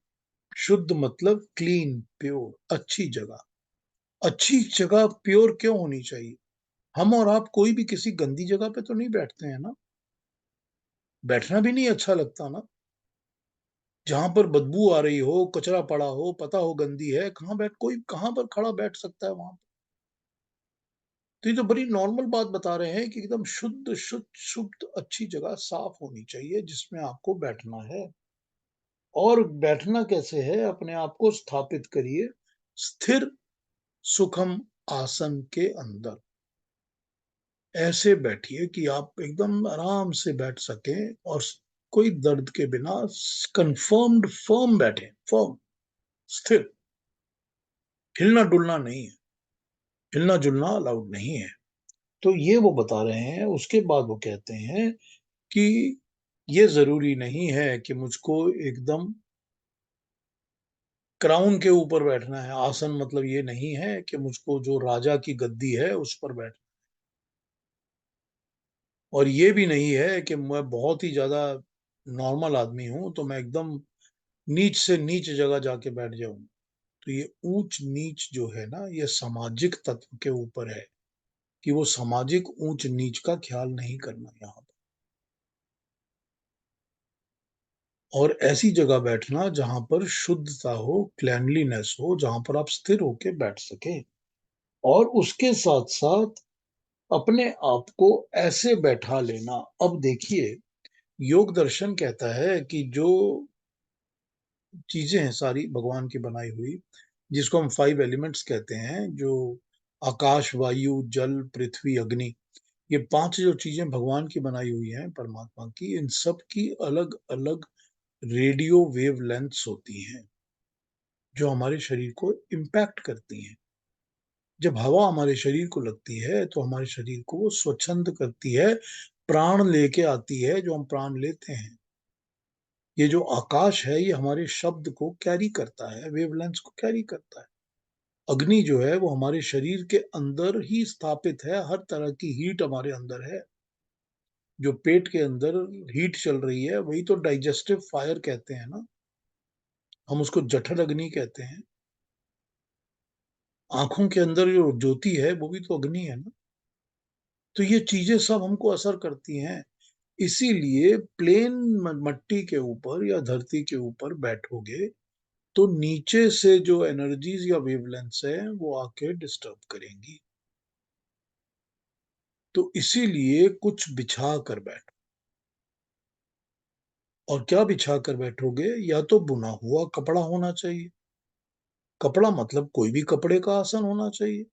शुद्ध मतलब क्लीन, प्योर, अच्छी जगह। अच्छी जगह प्योर क्यों होनी चाहिए? हम और आप कोई भी किसी गंदी जगह पे तो नहीं बैठते हैं ना, बैठना भी नहीं अच्छा लगता ना। जहां पर बदबू आ रही हो, कचरा पड़ा हो, पता हो गंदी है, कोई कहां पर खड़ा बैठ सकता है वहां पर? तो ये तो बड़ी नॉर्मल बात बता रहे हैं कि एकदम शुद्ध शुद्ध शुद्ध अच्छी जगह साफ होनी चाहिए जिसमें आपको बैठना है। और बैठना कैसे है? अपने आप को स्थापित करिए स्थिर सुखम आसन के अंदर। ऐसे बैठिए कि आप एकदम आराम से बैठ सकें और कोई दर्द के बिना कंफर्म्ड फर्म बैठे, फर्म, स्थिर। हिलना डुलना नहीं है, हिलना जुलना अलाउड नहीं है। तो ये वो बता रहे हैं। उसके बाद वो कहते हैं कि ये जरूरी नहीं है कि मुझको एकदम क्राउन के ऊपर बैठना है। आसन मतलब ये नहीं है कि मुझको जो राजा की गद्दी है उस पर बैठ, और ये भी नहीं है कि मैं बहुत ही ज्यादा नॉर्मल आदमी हूं तो मैं एकदम नीच से नीच जगह जाके बैठ जाऊं। तो ये ऊंच नीच जो है ना, ये सामाजिक तत्व के ऊपर है कि वो सामाजिक ऊंच नीच का ख्याल नहीं करना यहाँ पर। और ऐसी जगह बैठना जहां पर शुद्धता हो, क्लैनलीनेस हो, जहां पर आप स्थिर होके बैठ सके। और उसके साथ साथ अपने आप को ऐसे बैठा लेना। अब देखिए, योग दर्शन कहता है कि जो चीजें हैं सारी भगवान की बनाई हुई, जिसको हम 5 एलिमेंट्स कहते हैं, जो आकाश, वायु, जल, पृथ्वी, अग्नि, ये 5 जो चीजें भगवान की बनाई हुई हैं, परमात्मा की, इन सब की अलग अलग रेडियो वेव लेंथ्स होती हैं जो हमारे शरीर को इम्पैक्ट करती हैं। जब हवा हमारे शरीर को लगती है तो हमारे शरीर को वो स्वच्छंद करती है, प्राण लेके आती है, जो हम प्राण लेते हैं। ये जो आकाश है ये हमारे शब्द को कैरी करता है, वेवलेंथ को कैरी करता है। अग्नि जो है वो हमारे शरीर के अंदर ही स्थापित है, हर तरह की हीट हमारे अंदर है। जो पेट के अंदर हीट चल रही है वही तो डाइजेस्टिव फायर कहते हैं ना, हम उसको जठर अग्नि कहते हैं। आंखों के अंदर जो ज्योति है वो भी तो अग्नि है ना। तो ये चीजें सब हमको असर करती हैं। इसीलिए प्लेन मट्टी के ऊपर या धरती के ऊपर बैठोगे तो नीचे से जो एनर्जीज या वेवलेंथ्स है वो आके डिस्टर्ब करेंगी। तो इसीलिए कुछ बिछा कर बैठो। और क्या बिछा कर बैठोगे? या तो बुना हुआ कपड़ा होना चाहिए। कपड़ा मतलब कोई भी कपड़े का आसन होना चाहिए।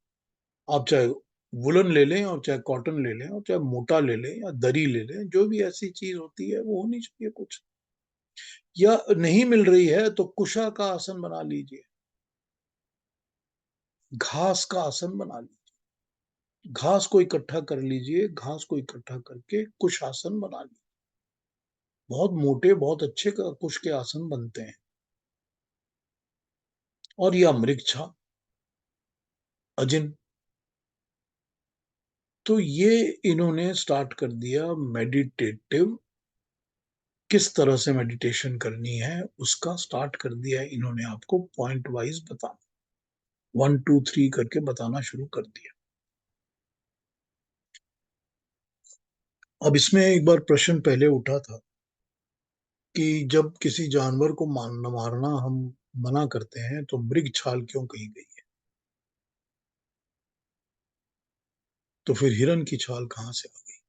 आप चाहे वुलन ले लें और चाहे कॉटन ले लें और चाहे मोटा ले लें या दरी ले लें, जो भी ऐसी चीज होती है वो होनी चाहिए कुछ। या नहीं मिल रही है तो कुशा का आसन बना लीजिए, घास का आसन बना लीजिए। घास को इकट्ठा कर लीजिए, घास को इकट्ठा करके कुश आसन बना लीजिए। बहुत मोटे, बहुत अच्छे कुश के आसन बनते हैं। और यह मृगछा, अजिन, तो ये इन्होंने स्टार्ट कर दिया मेडिटेटिव। किस तरह से मेडिटेशन करनी है उसका स्टार्ट कर दिया है इन्होंने, आपको पॉइंट वाइज बता, 1 2 3 करके बताना शुरू कर दिया। अब इसमें एक बार प्रश्न पहले उठा था कि जब किसी जानवर को मारना हम मना करते हैं तो मृग छाल क्यों कही गई है? तो फिर हिरन की छाल कहां से आ गई?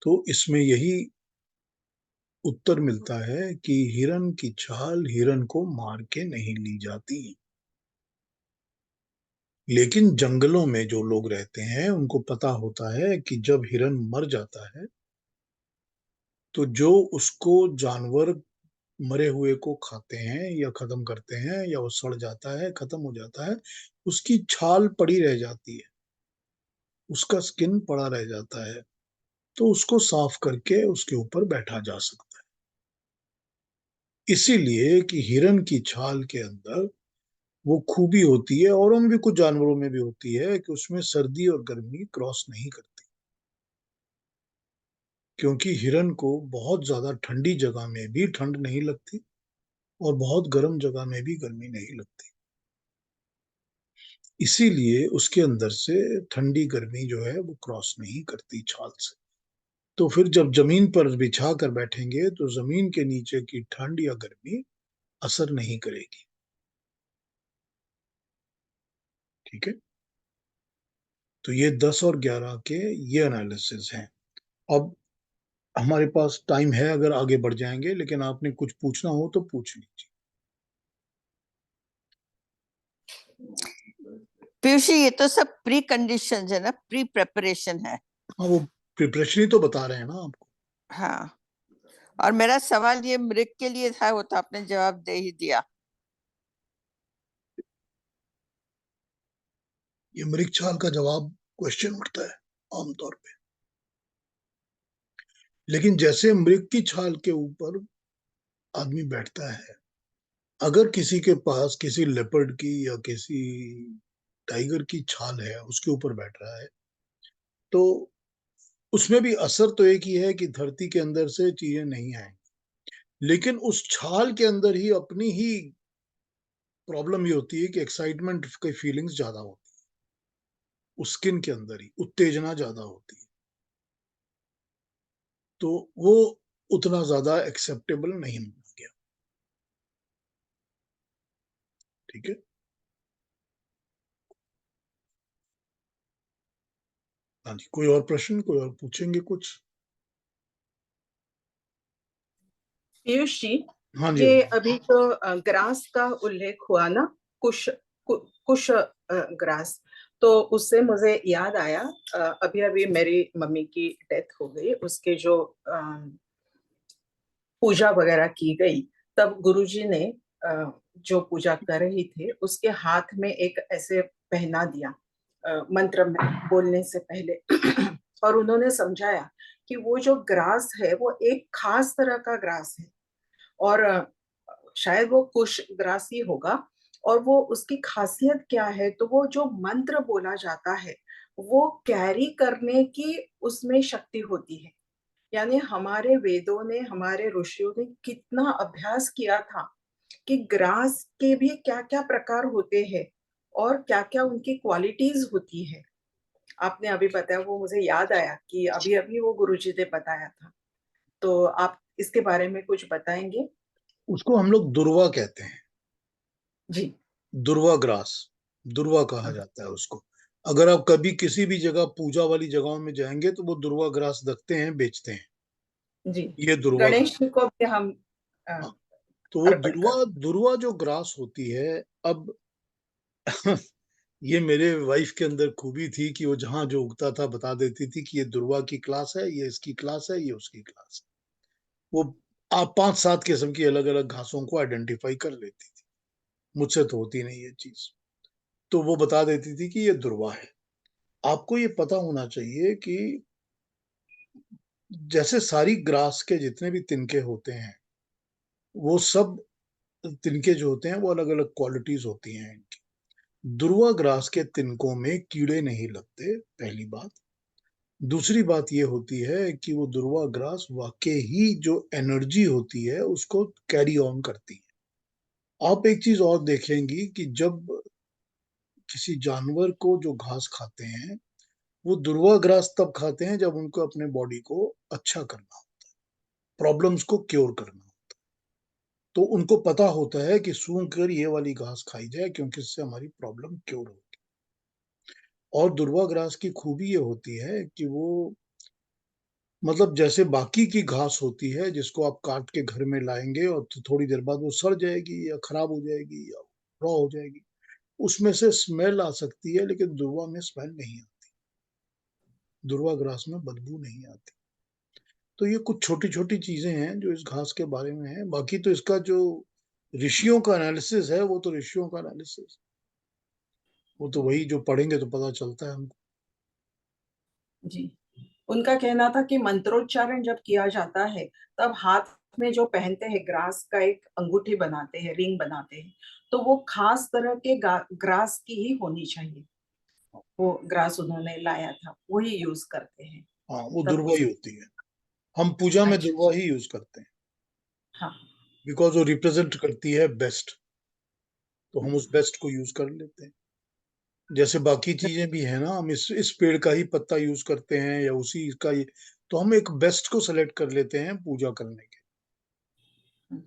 तो इसमें यही उत्तर मिलता है कि हिरन की छाल हिरन को मार के नहीं ली जाती। लेकिन जंगलों में जो लोग रहते हैं उनको पता होता है कि जब हिरन मर जाता है तो जो उसको जानवर मरे हुए को खाते हैं या खत्म करते हैं, या वो सड़ जाता है, खत्म हो जाता है, उसकी छाल पड़ी रह जाती है, उसका स्किन पड़ा रह जाता है, तो उसको साफ करके उसके ऊपर बैठा जा सकता है। इसीलिए कि हिरन की छाल के अंदर वो खूबी होती है, और उन भी कुछ जानवरों में भी होती है, कि उसमें सर्दी और गर्मी क्रॉस नहीं करती, क्योंकि हिरन को बहुत ज्यादा ठंडी जगह में भी ठंड नहीं लगती और बहुत गर्म जगह में भी गर्मी नहीं लगती। इसीलिए उसके अंदर से ठंडी गर्मी जो है वो क्रॉस नहीं करती छाल से। तो फिर जब जमीन पर बिछा कर बैठेंगे तो जमीन के नीचे की ठंड या गर्मी असर नहीं करेगी। ठीक है। तो ये 10 और 11 के ये एनालिसिस हैं। अब हमारे पास टाइम है, अगर आगे बढ़ जाएंगे, लेकिन आपने कुछ पूछना हो तो पूछ लीजिए। पीयूष जी, ये तो सब प्री कंडीशन है ना, प्री प्रेपरेशन है। हाँ, वो प्रिपरेशन ही तो बता रहे हैं ना आपको। हाँ, और मेरा सवाल ये मृग के लिए था, वो तो आपने जवाब दे ही दिया। ये मृग छाल का जवाब क्वेश्चन उठता है आमतौर पे, लेकिन जैसे मृग की छाल के ऊपर आदमी बैठता है, अगर किसी के पास किसी लेपर्ड की या किसी टाइगर की छाल है, उसके ऊपर बैठ रहा है, तो उसमें भी असर तो एक ही है कि धरती के अंदर से चीजें नहीं आएंगी, लेकिन उस छाल के अंदर ही अपनी ही प्रॉब्लम ये होती है कि एक्साइटमेंट की फीलिंग्स ज्यादा होती है, उस स्किन के अंदर ही उत्तेजना ज्यादा होती है, तो वो उतना ज्यादा एक्सेप्टेबल नहीं माना गया। ठीक है। हाँ जी, कोई और प्रश्न, कोई और पूछेंगे कुछ? पीयूष जी, हाँ जी, ये अभी तो ग्रास का उल्लेख हुआ ना, कुश कुश ग्रास, तो उससे मुझे याद आया, अभी अभी मेरी मम्मी की डेथ हो गई, उसके जो पूजा वगैरह की गई, तब गुरुजी ने जो पूजा कर रही थे उसके हाथ में एक ऐसे पहना दिया, मंत्र में बोलने से पहले और उन्होंने समझाया कि वो जो ग्रास है वो एक खास तरह का ग्रास है, और शायद वो कुश ग्रास ही होगा, और वो उसकी खासियत क्या है, तो वो जो मंत्र बोला जाता है वो कैरी करने की उसमें शक्ति होती है। यानी हमारे वेदों ने, हमारे ऋषियों ने कितना अभ्यास किया था कि ग्रास के भी क्या क्या प्रकार होते हैं और क्या क्या उनकी क्वालिटीज होती है। आपने अभी बताया, वो मुझे याद आया कि अभी अभी वो गुरुजी ने बताया था, तो आप इसके बारे में कुछ बताएंगे? उसको हम लोग दुर्वा कहते हैं। जी। दुर्वा ग्रास, दुर्वा कहा जाता है उसको। अगर आप कभी किसी भी जगह पूजा वाली जगहों में जाएंगे तो वो दुर्वा ग्रास रखते हैं, बेचते हैं। जी। ये दुर्वा गणेश ग्रास। जी को भी हम हाँ, तो वो अर्पण दुर्वा, करते दुर्वा जो ग्रास होती है, अब ये मेरे वाइफ के अंदर खूबी थी कि वो जहां जो उगता था बता देती थी कि ये दुर्वा की क्लास है, ये इसकी क्लास है, ये उसकी क्लास है। वो आप 5-7 किस्म की अलग अलग घासों को आइडेंटिफाई कर लेती थी। मुझसे तो होती नहीं ये चीज। तो वो बता देती थी कि ये दुर्वा है। आपको ये पता होना चाहिए कि जैसे सारी ग्रास के जितने भी तिनके होते हैं, वो सब तिनके जो होते हैं वो अलग अलग क्वालिटीज होती हैं इनकी। दुर्वा ग्रास के तिनकों में कीड़े नहीं लगते, पहली बात। दूसरी बात ये होती है कि वो दुर्वा ग्रास वाकई ही जो एनर्जी होती है उसको कैरी ऑन करती है। आप एक चीज और देखेंगी कि जब किसी जानवर को जो घास खाते हैं, वो दुर्वा ग्रास तब खाते हैं जब उनको अपने बॉडी को अच्छा करना हो, प्रॉब्लम्स को क्योर करना हो। तो उनको पता होता है कि सूंघ कर ये वाली घास खाई जाए, क्योंकि इससे हमारी प्रॉब्लम क्योर होगी। और दुर्वा ग्रास की खूबी ये होती है कि वो, मतलब जैसे बाकी की घास होती है जिसको आप काट के घर में लाएंगे और तो थोड़ी देर बाद वो सड़ जाएगी या खराब हो जाएगी या रॉ हो जाएगी, उसमें से स्मेल आ सकती है, लेकिन दुर्वा में स्मेल नहीं आती। दुर्वा ग्रास में बदबू नहीं आती। तो ये कुछ छोटी छोटी चीजें हैं जो इस घास के बारे में है। बाकी तो इसका जो ऋषियों का एनालिसिस है वो तो ऋषियों का एनालिसिस, वो तो वही जो पढ़ेंगे तो पता चलता है हमको। जी, उनका कहना था कि मंत्रोच्चारण जब किया जाता है तब हाथ में जो पहनते हैं ग्रास का एक अंगूठी बनाते हैं, रिंग बनाते हैं, तो वो खास तरह के ग्रास की ही होनी चाहिए। वो ग्रास उन्होंने लाया था, वही यूज करते हैं। हाँ, वो तब दुर्वा उस ही होती है। हम पूजा में अच्छा, दुर्वा ही यूज करते हैं हाँ। बिकॉज वो रिप्रेजेंट करती है बेस्ट, तो हम उस हम्म, बेस्ट को यूज कर लेते हैं। जैसे बाकी चीजें भी है ना, हम इस पेड़ का ही पत्ता यूज करते हैं या उसी का ही, तो हम एक बेस्ट को सेलेक्ट कर लेते हैं पूजा करने के। हम्म,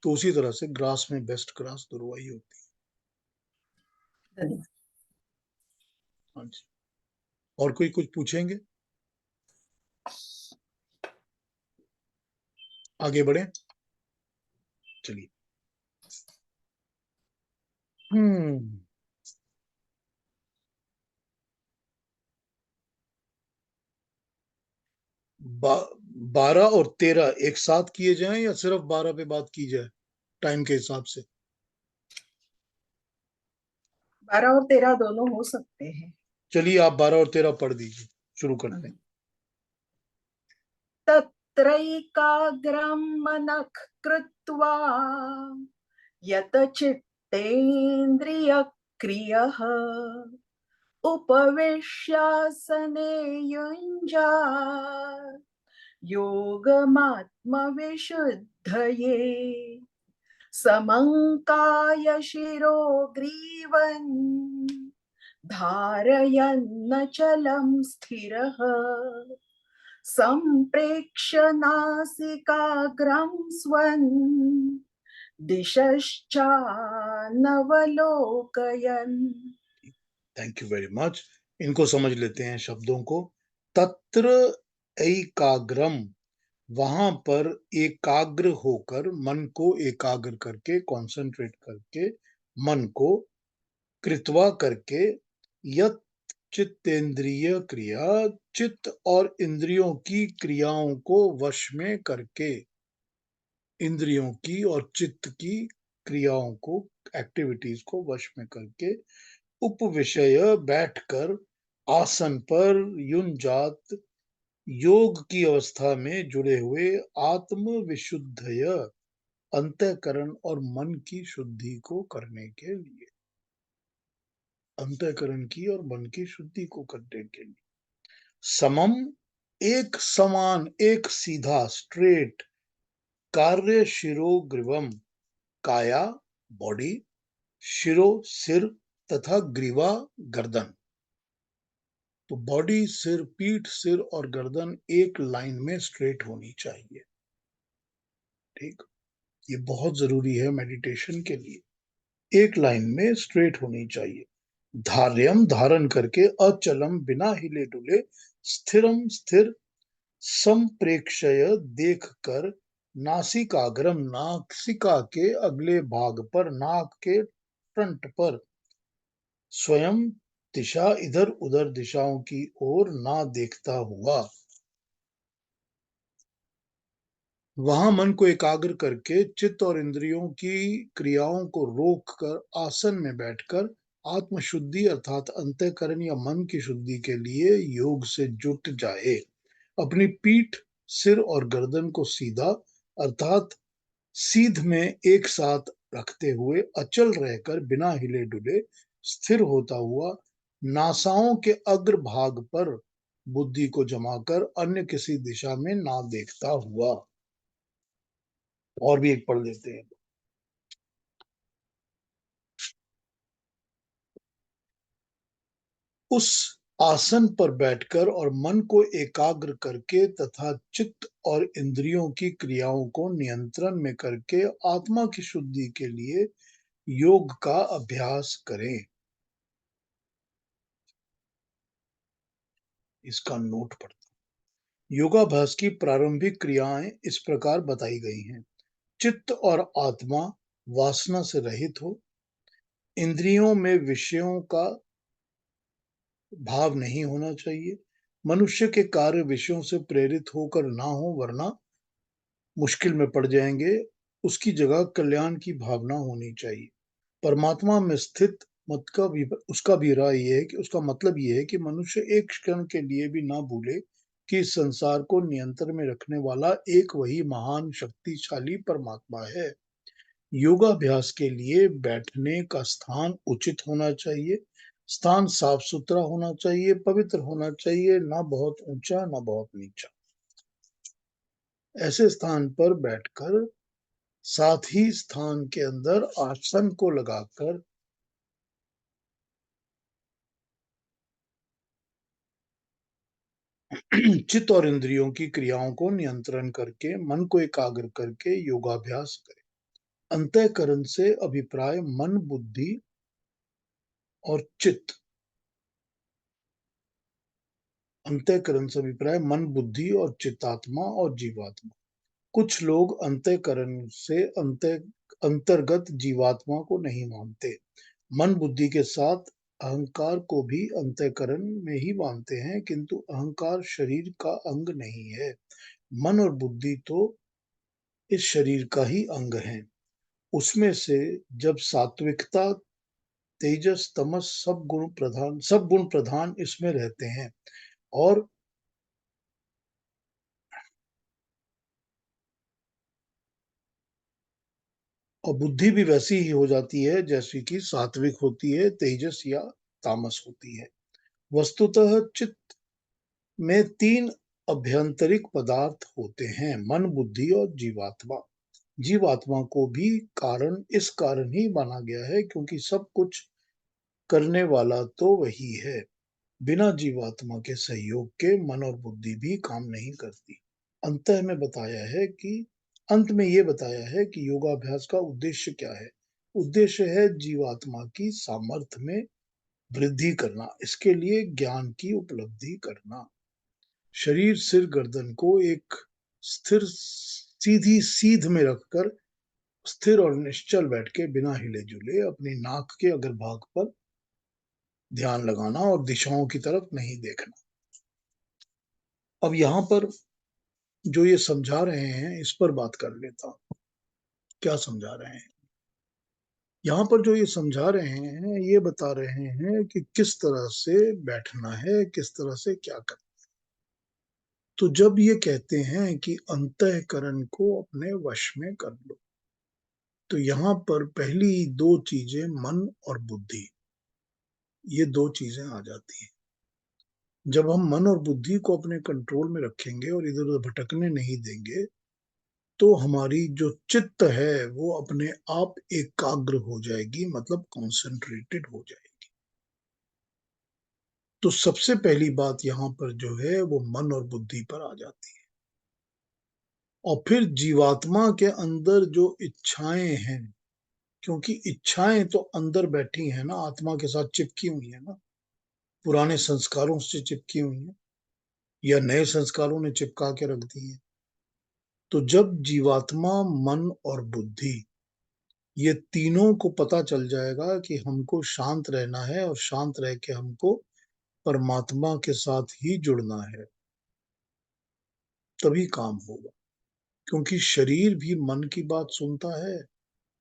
तो उसी तरह से ग्रास में बेस्ट ग्रास दुर्वा ही होती है। धन्यवाद। हाँ जी। और कोई कुछ पूछेंगे? आगे बढ़े, चलिए। हम्म बा, 12 और 13 एक साथ किए जाएं या सिर्फ 12 पे बात की जाए टाइम के हिसाब से? 12 और 13 दोनों हो सकते हैं। चलिए, आप 12 और 13 पढ़ दीजिए, शुरू करते हैं। तत्रैकाग्रं मनः कृत्वा यतचित्तेन्द्रियक्रियः उपविश्यासने युञ्जात् योगमात्मविशुद्धये समं कायशिरो ग्रीवन् धारयन्नचलं स्थिरः सम्प्रेक्ष्य नासिकाग्रं स्वन् दिशश्चानवलोकयन्। Thank you very much. इनको समझ लेते हैं शब्दों को। तत्र ऐकाग्रम, वहां पर एकाग्र होकर, मन को एकाग्र करके, कंसंट्रेट करके, मन को कृत्वा करके, यत चित्तेंद्रिय क्रिया, चित्त और इंद्रियों की क्रियाओं को वश में करके, इंद्रियों की और चित्त की क्रियाओं को, एक्टिविटीज को वश में करके, उपविषय बैठकर, आसन पर, युंजात योग की अवस्था में जुड़े हुए, आत्म विशुद्धय अंतःकरण और मन की शुद्धि को करने के लिए, अंतःकरण की और मन की शुद्धि को करने के लिए। समम, एक समान, एक सीधा, स्ट्रेट, कार्य शिरो ग्रीवम, काया बॉडी, शिरो सिर, तथा ग्रीवा गर्दन। तो बॉडी, सिर, पीठ, सिर और गर्दन एक लाइन में स्ट्रेट होनी चाहिए। ठीक, ये बहुत जरूरी है मेडिटेशन के लिए, एक लाइन में स्ट्रेट होनी चाहिए। धार्यम, धारण करके, अचलम, बिना हिले डुले, स्थिरम, स्थिर, संप्रेक्षय, देख कर, नासिकाग्रम, नासिका के अगले भाग पर, नाक के फ्रंट पर, स्वयं, दिशा, इधर उधर दिशाओं की ओर ना देखता हुआ, वहां मन को एकाग्र करके, चित्त और इंद्रियों की क्रियाओं को रोक कर, आसन में बैठकर, आत्म शुद्धि अर्थात अंतःकरण या मन की शुद्धि के लिए योग से जुट जाए। अपनी पीठ, सिर और गर्दन को सीधा अर्थात सीध में एक साथ रखते हुए, अचल रहकर, बिना हिले डुले, स्थिर होता हुआ, नासाओं के अग्र भाग पर बुद्धि को जमाकर, अन्य किसी दिशा में ना देखता हुआ। और भी एक पढ़ लेते हैं। उस आसन पर बैठकर और मन को एकाग्र करके तथा चित्त और इंद्रियों की क्रियाओं को नियंत्रण में करके, आत्मा की शुद्धि के लिए योग का अभ्यास करें। इसका नोट पढ़ते हैं। योगाभ्यास की प्रारंभिक क्रियाएं इस प्रकार बताई गई हैं। चित्त और आत्मा वासना से रहित हो, इंद्रियों में विषयों का भाव नहीं होना चाहिए, मनुष्य के कार्य विषयों से प्रेरित होकर ना हो, वरना मुश्किल में पड़ जाएंगे। उसकी जगह कल्याण की भावना होनी चाहिए। परमात्मा में स्थित मत का भी उसका भी राय ये है कि उसका मतलब ये है कि मनुष्य एक क्षण के लिए भी ना भूले कि इस संसार को नियंत्रण में रखने वाला एक वही महान शक्तिशाली परमात्मा है। योगाभ्यास के लिए बैठने का स्थान उचित होना चाहिए। स्थान साफ सुथरा होना चाहिए, पवित्र होना चाहिए, ना बहुत ऊंचा ना बहुत नीचा। ऐसे स्थान पर बैठकर, साथ ही स्थान के अंदर आसन को लगाकर चित्त और इंद्रियों की क्रियाओं को नियंत्रण करके, मन को एकाग्र करके योगाभ्यास करें। अंतःकरण से अभिप्राय मन, बुद्धि और चित्त। अंतःकरण से अभिप्राय मन, बुद्धि और चित्तात्मा और जीवात्मा। कुछ लोग अंतःकरण से अंतर्गत जीवात्मा को नहीं मानते। मन बुद्धि के साथ अहंकार को भी अंतःकरण में ही मानते हैं, किंतु अहंकार शरीर का अंग नहीं है। मन और बुद्धि तो इस शरीर का ही अंग है। उसमें से जब सात्विकता, तेजस, तमस सब गुण प्रधान इसमें रहते हैं, और बुद्धि भी वैसी ही हो जाती है जैसी कि सात्विक होती है, तेजस या तामस होती है। वस्तुतः चित्त में तीन अभ्यंतरिक पदार्थ होते हैं, मन, बुद्धि और जीवात्मा। जीवात्मा को भी इस कारण ही माना गया है क्योंकि सब कुछ करने वाला तो वही है। बिना जीवात्मा के सहयोग के मन और बुद्धि भी काम नहीं करती। अंत में ये बताया है कि योगाभ्यास का उद्देश्य क्या है। उद्देश्य है जीवात्मा की सामर्थ्य में वृद्धि करना, इसके लिए ज्ञान की उपलब्धि करना। शरीर, सिर, गर्दन को एक स्थिर सीधी सीध में रखकर स्थिर और निश्चल बैठ के बिना हिले जुले अपनी नाक के अग्रभाग पर ध्यान लगाना और दिशाओं की तरफ नहीं देखना। अब यहाँ पर जो ये समझा रहे हैं इस पर बात कर लेता हूं। क्या समझा रहे हैं यहाँ पर? जो ये समझा रहे हैं ये बता रहे हैं कि किस तरह से बैठना है, किस तरह से क्या करना। तो जब ये कहते हैं कि अंतःकरण को अपने वश में कर लो, तो यहाँ पर पहली दो चीजें मन और बुद्धि, ये दो चीजें आ जाती हैं। जब हम मन और बुद्धि को अपने कंट्रोल में रखेंगे और इधर उधर भटकने नहीं देंगे, तो हमारी जो चित्त है वो अपने आप एकाग्र हो जाएगी, मतलब कॉन्सेंट्रेटेड हो जाएगी। तो सबसे पहली बात यहाँ पर जो है वो मन और बुद्धि पर आ जाती है। और फिर जीवात्मा के अंदर जो इच्छाएं हैं, क्योंकि इच्छाएं तो अंदर बैठी हैं ना, आत्मा के साथ चिपकी हुई है ना, पुराने संस्कारों से चिपकी हुई है या नए संस्कारों ने चिपका के रख दी है। तो जब जीवात्मा, मन और बुद्धि, ये तीनों को पता चल जाएगा कि हमको शांत रहना है और शांत रह के हमको परमात्मा के साथ ही जुड़ना है, तभी काम होगा। क्योंकि शरीर भी मन की बात सुनता है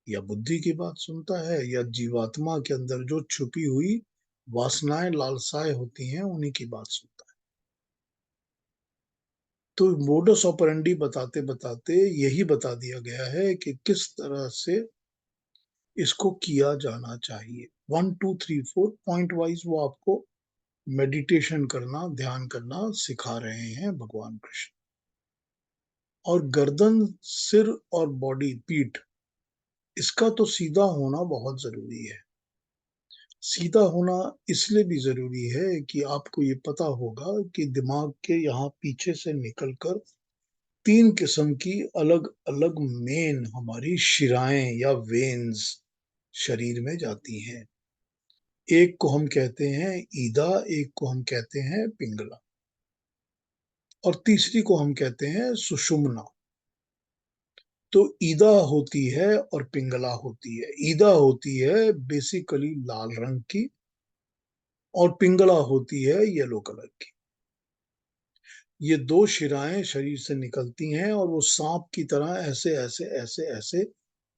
या बुद्धि की बात सुनता है या जीवात्मा के अंदर जो छुपी हुई वासनाएं, लालसाएं होती हैं, उन्हीं की बात सुनता है। तो मोडस ऑपरेंडी बताते बताते यही बता दिया गया है कि किस तरह से इसको किया जाना चाहिए। 1 2 3 4 पॉइंट वाइज वो आपको मेडिटेशन करना, ध्यान करना सिखा रहे हैं भगवान कृष्ण। और गर्दन, सिर और बॉडी, पीठ, इसका तो सीधा होना बहुत जरूरी है। सीधा होना इसलिए भी जरूरी है कि आपको ये पता होगा कि दिमाग के यहाँ पीछे से निकलकर तीन किस्म की अलग अलग मेन हमारी शिराएं या वेन्स शरीर में जाती हैं। एक को हम कहते हैं ईदा, एक को हम कहते हैं पिंगला, और तीसरी को हम कहते हैं सुषुम्ना। तो ईदा होती है और पिंगला होती है। ईदा होती है बेसिकली लाल रंग की और पिंगला होती है येलो कलर की। ये 2 शिराएं शरीर से निकलती हैं और वो सांप की तरह ऐसे ऐसे ऐसे ऐसे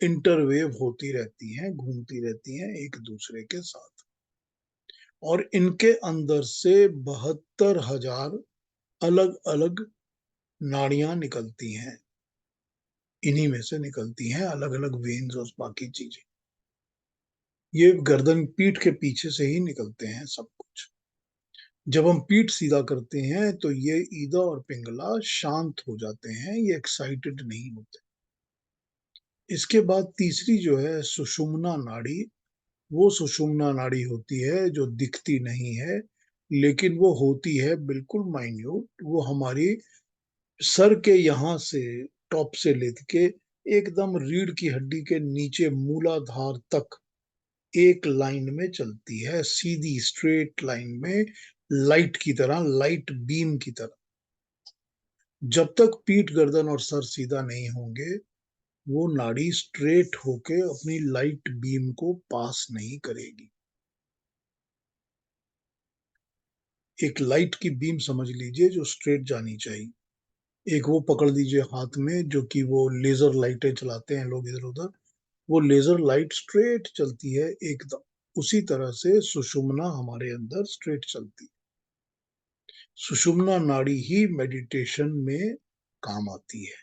इंटरवेव होती रहती हैं, घूमती रहती हैं एक दूसरे के साथ। और इनके अंदर से 72,000 अलग अलग नाड़ियां निकलती हैं, इन्हीं में से निकलती हैं अलग अलग वेन्स और बाकी चीजें। ये गर्दन पीठ के पीछे से ही निकलते हैं सब कुछ। जब हम पीठ सीधा करते हैं तो ये ईदा और पिंगला शांत हो जाते हैं, ये एक्साइटेड नहीं होते। इसके बाद तीसरी जो है सुषुम्ना नाड़ी, वो सुषुम्ना नाड़ी होती है जो दिखती नहीं है, लेकिन वो होती है बिल्कुल माइन्यूट। वो हमारी सर के यहाँ से, टॉप से लेके एकदम रीढ़ की हड्डी के नीचे मूलाधार तक एक लाइन में चलती है, सीधी स्ट्रेट लाइन में, लाइट की तरह, लाइट बीम की तरह। जब तक पीठ, गर्दन और सर सीधा नहीं होंगे, वो नाड़ी स्ट्रेट होके अपनी लाइट बीम को पास नहीं करेगी। एक लाइट की बीम समझ लीजिए जो स्ट्रेट जानी चाहिए। एक वो पकड़ लीजिए हाथ में, जो कि वो लेजर लाइटें चलाते हैं लोग इधर उधर, वो लेजर लाइट स्ट्रेट चलती है एकदम। उसी तरह से सुषुम्ना हमारे अंदर स्ट्रेट चलती है। सुषुम्ना नाड़ी ही मेडिटेशन में काम आती है।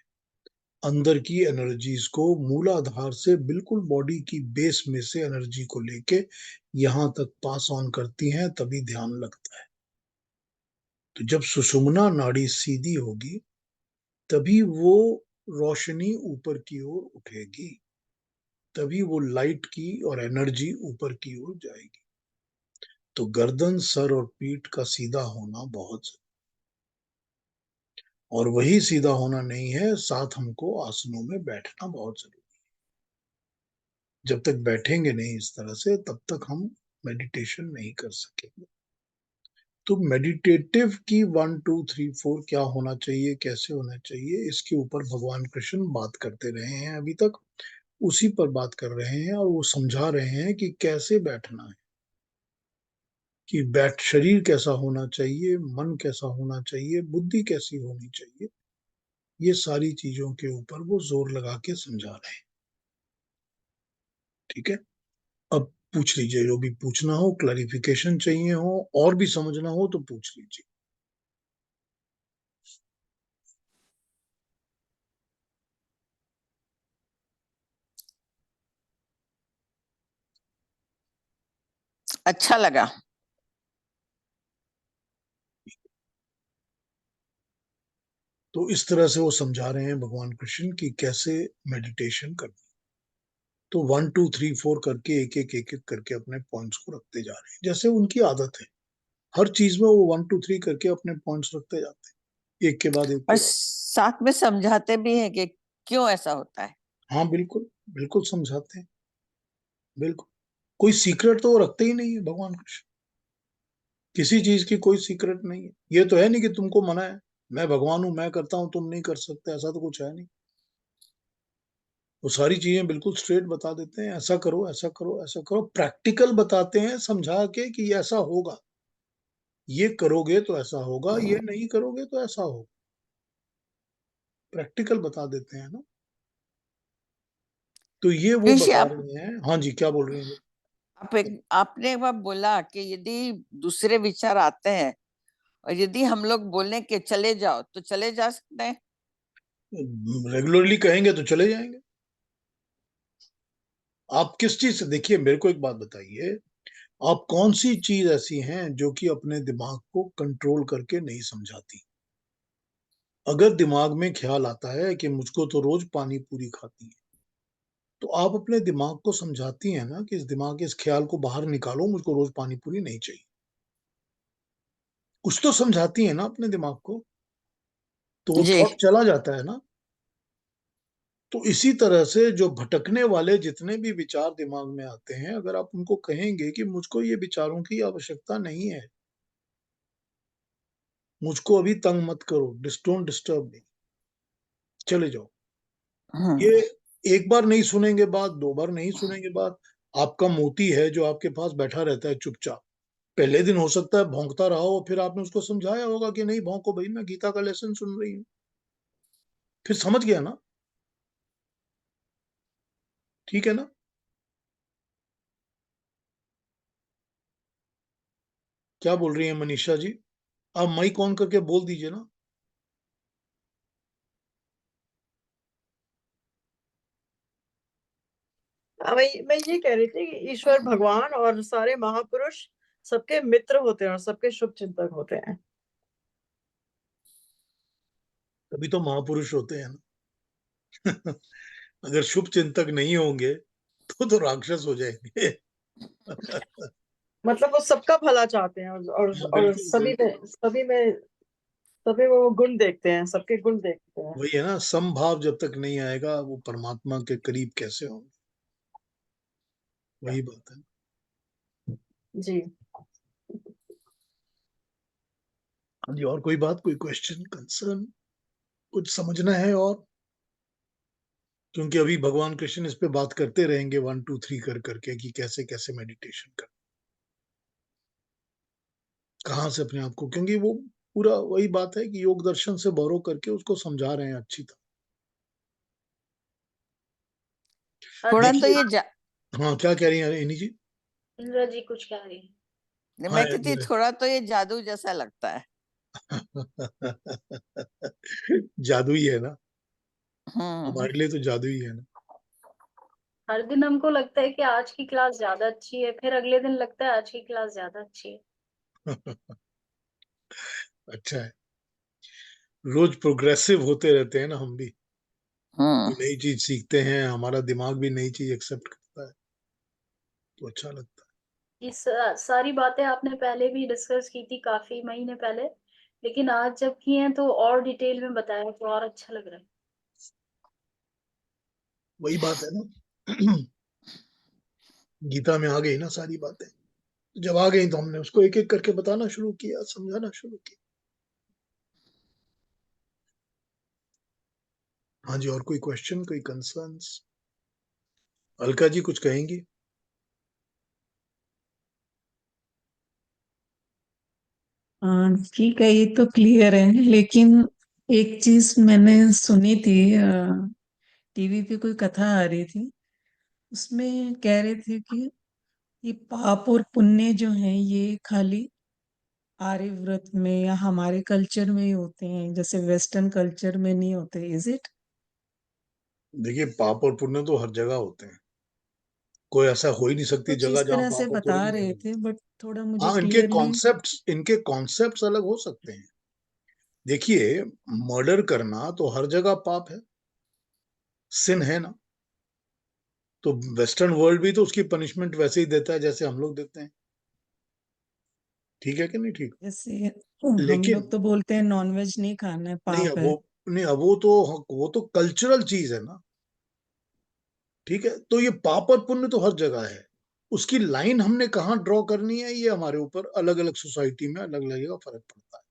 अंदर की एनर्जीज को मूलाधार से बिल्कुल बॉडी की बेस में से एनर्जी को लेके यहां तक पास ऑन करती हैं, तभी ध्यान लगता है। तो जब सुषुम्ना नाड़ी सीधी होगी, तभी वो रोशनी ऊपर की ओर उठेगी, तभी वो लाइट की और एनर्जी ऊपर की ओर जाएगी। तो गर्दन, सर और पीठ का सीधा होना बहुत जरूरी। और वही सीधा होना नहीं है, साथ हमको आसनों में बैठना बहुत जरूरी। जब तक बैठेंगे नहीं इस तरह से, तब तक हम मेडिटेशन नहीं कर सकेंगे। तो मेडिटेटिव की 1 2 3 4 क्या होना चाहिए, कैसे होना चाहिए, इसके ऊपर भगवान कृष्ण बात करते रहे हैं अभी तक, उसी पर बात कर रहे हैं। और वो समझा रहे हैं कि कैसे बैठना है, कि बैठ शरीर कैसा होना चाहिए, मन कैसा होना चाहिए, बुद्धि कैसी होनी चाहिए। ये सारी चीजों के ऊपर वो जोर लगा के समझा रहे हैं। ठीक है, अब पूछ लीजिए, जो भी पूछना हो, क्लैरिफिकेशन चाहिए हो, और भी समझना हो तो पूछ लीजिए। अच्छा लगा। तो इस तरह से वो समझा रहे हैं भगवान कृष्ण कि कैसे मेडिटेशन करना। तो 1 2 3 4 करके एक एक करके अपने पॉइंट्स को रखते जा रहे हैं, जैसे उनकी आदत है। हर चीज में वो 1 2 3 करके अपने पॉइंट्स रखते जाते हैं, एक के बाद एक और के बाद। साथ में समझाते भी हैं कि क्यों ऐसा होता है। हाँ बिल्कुल, बिल्कुल समझाते हैं, बिल्कुल। कोई सीक्रेट तो वो रखते ही नहीं है भगवान कृष्ण, किसी चीज की कोई सीक्रेट नहीं है। ये तो है नहीं कि तुमको मना है, मैं भगवान हूं, मैं करता हूं, तुम नहीं कर सकते, ऐसा तो कुछ है नहीं। वो सारी चीजें बिल्कुल स्ट्रेट बता देते हैं, ऐसा करो, ऐसा करो, ऐसा करो, प्रैक्टिकल बताते हैं समझा के कि ये ऐसा होगा, ये करोगे तो ऐसा होगा, ये नहीं करोगे तो ऐसा होगा। प्रैक्टिकल बता देते हैं ना। तो ये वो ऋषि, बता आप रहे हैं। हाँ जी, क्या बोल रही हैं? आपने एक बार बोला कि यदि दूसरे विचार आते हैं और यदि हम लोग बोले कि चले जाओ तो चले जा सकते हैं। रेगुलरली कहेंगे तो चले जाएंगे। आप किस चीज से, देखिए मेरे को एक बात बताइए, आप कौन सी चीज ऐसी हैं जो कि अपने दिमाग को कंट्रोल करके नहीं समझाती? अगर दिमाग में ख्याल आता है कि मुझको तो रोज पानी पूरी खाती है, तो आप अपने दिमाग को समझाती हैं ना कि इस दिमाग के इस ख्याल को बाहर निकालो, मुझको रोज पानी पूरी नहीं चाहिए। कुछ तो समझाती है ना अपने दिमाग को, तो वो जी। थॉट चला जाता है ना। तो इसी तरह से जो भटकने वाले जितने भी विचार दिमाग में आते हैं, अगर आप उनको कहेंगे कि मुझको ये विचारों की आवश्यकता नहीं है, मुझको अभी तंग मत करो, डोंट डिस्टर्ब मी, चले जाओ। हम्म। ये एक बार नहीं सुनेंगे बात, 2 बार नहीं सुनेंगे बात। आपका मोती है जो आपके पास बैठा रहता है चुपचाप, पहले दिन हो सकता है भौंकता रहा हो, फिर आपने उसको समझाया होगा कि नहीं भौंको भाई, मैं गीता का लेसन सुन रही हूँ, फिर समझ गया ना, ठीक है ना। क्या बोल रही है मनीषा जी? आप माइक ऑन करके बोल दीजिए ना। मैं ये कह रही थी कि ईश्वर भगवान और सारे महापुरुष सबके मित्र होते हैं और सबके शुभ चिंतक होते हैं। तभी तो महापुरुष होते हैं ना। अगर शुभ चिंतक नहीं होंगे तो राक्षस हो जाएंगे। मतलब वो सबका भला चाहते हैं और बिल्कुल सभी बिल्कुल। में सभी में वो गुण देखते हैं, सबके गुण देखते हैं। वही है ना, समभाव जब तक नहीं आएगा वो परमात्मा के करीब कैसे होंगे, वही बात है। जी। हाँ जी, और कोई बात, कोई क्वेश्चन, कंसर्न, कुछ समझना है? और क्योंकि अभी भगवान कृष्ण इस पे बात करते रहेंगे 1 2 3 कर करके कि कैसे कैसे मेडिटेशन कर, कहाँ से अपने आप को, क्योंकि वो पूरा वही बात है कि योग दर्शन से बोरो करके उसको समझा रहे हैं अच्छी तरह। थोड़ा तो देखिए, ये हाँ क्या कह रही हैं इनी जी? इंद्रा जी कुछ कह रही है। हाँ मैं कहती बोले। थोड़ा तो ये जादू जैसा लगता है। जादू ही है ना, हम्म। हमारे लिए तो जादू ही है ना। हर दिन हमको लगता है कि आज की क्लास ज्यादा अच्छी है, फिर अगले दिन लगता है आज की क्लास ज्यादा अच्छी है। अच्छा है, रोज प्रोग्रेसिव होते रहते हैं ना हम भी, हम्म। कोई नई चीज सीखते हैं, हमारा दिमाग भी नई चीज एक्सेप्ट करता है, तो अच्छा लगता ये सारी बातें आपने पहले भी डिस्कस की थी काफी महीने पहले, लेकिन आज जब की हैं तो और डिटेल में बताया तो और अच्छा लग रहा है। है। वही बात है ना। गीता में आ गई ना सारी बातें, जब आ गई तो हमने उसको एक एक करके बताना शुरू किया, समझाना शुरू किया। हाँ जी, और कोई क्वेश्चन, कोई कंसर्न्स? अलका जी कुछ कहेंगी? ठीक है, ये तो क्लियर है, लेकिन एक चीज मैंने सुनी थी, टीवी पे कोई कथा आ रही थी, उसमें कह रहे थे कि ये पाप और पुण्य जो हैं ये खाली आर्यव्रत में या हमारे कल्चर में ही होते हैं, जैसे वेस्टर्न कल्चर में नहीं होते। Is it? देखिए, पाप और पुण्य तो हर जगह होते हैं, कोई ऐसा हो ही नहीं सकती कुछ जगह इस जहां तरह से पाप और बता पुण्य नहीं रहे होगा। थे, बट थोड़ा मुझे हाँ, क्लियरली। इनके कॉन्सेप्ट्स अलग हो सकते हैं। देखिए, मर्डर करना तो हर जगह पाप है, सिन है ना। तो वेस्टर्न वर्ल्ड भी तो उसकी पनिशमेंट वैसे ही देता है जैसे हम लोग देते हैं, ठीक है कि नहीं ठीक? जैसे हम लेकिन लोग तो बोलते हैं नॉनवेज नहीं खाना है, नहीं, पाप अब है। अब वो तो कल्चरल चीज है ना, ठीक है। तो ये पाप और पुण्य तो हर जगह है, उसकी लाइन हमने कहाँ ड्रॉ करनी है ये हमारे ऊपर अलग अलग सोसाइटी में अलग अलग जगह फर्क पड़ता है,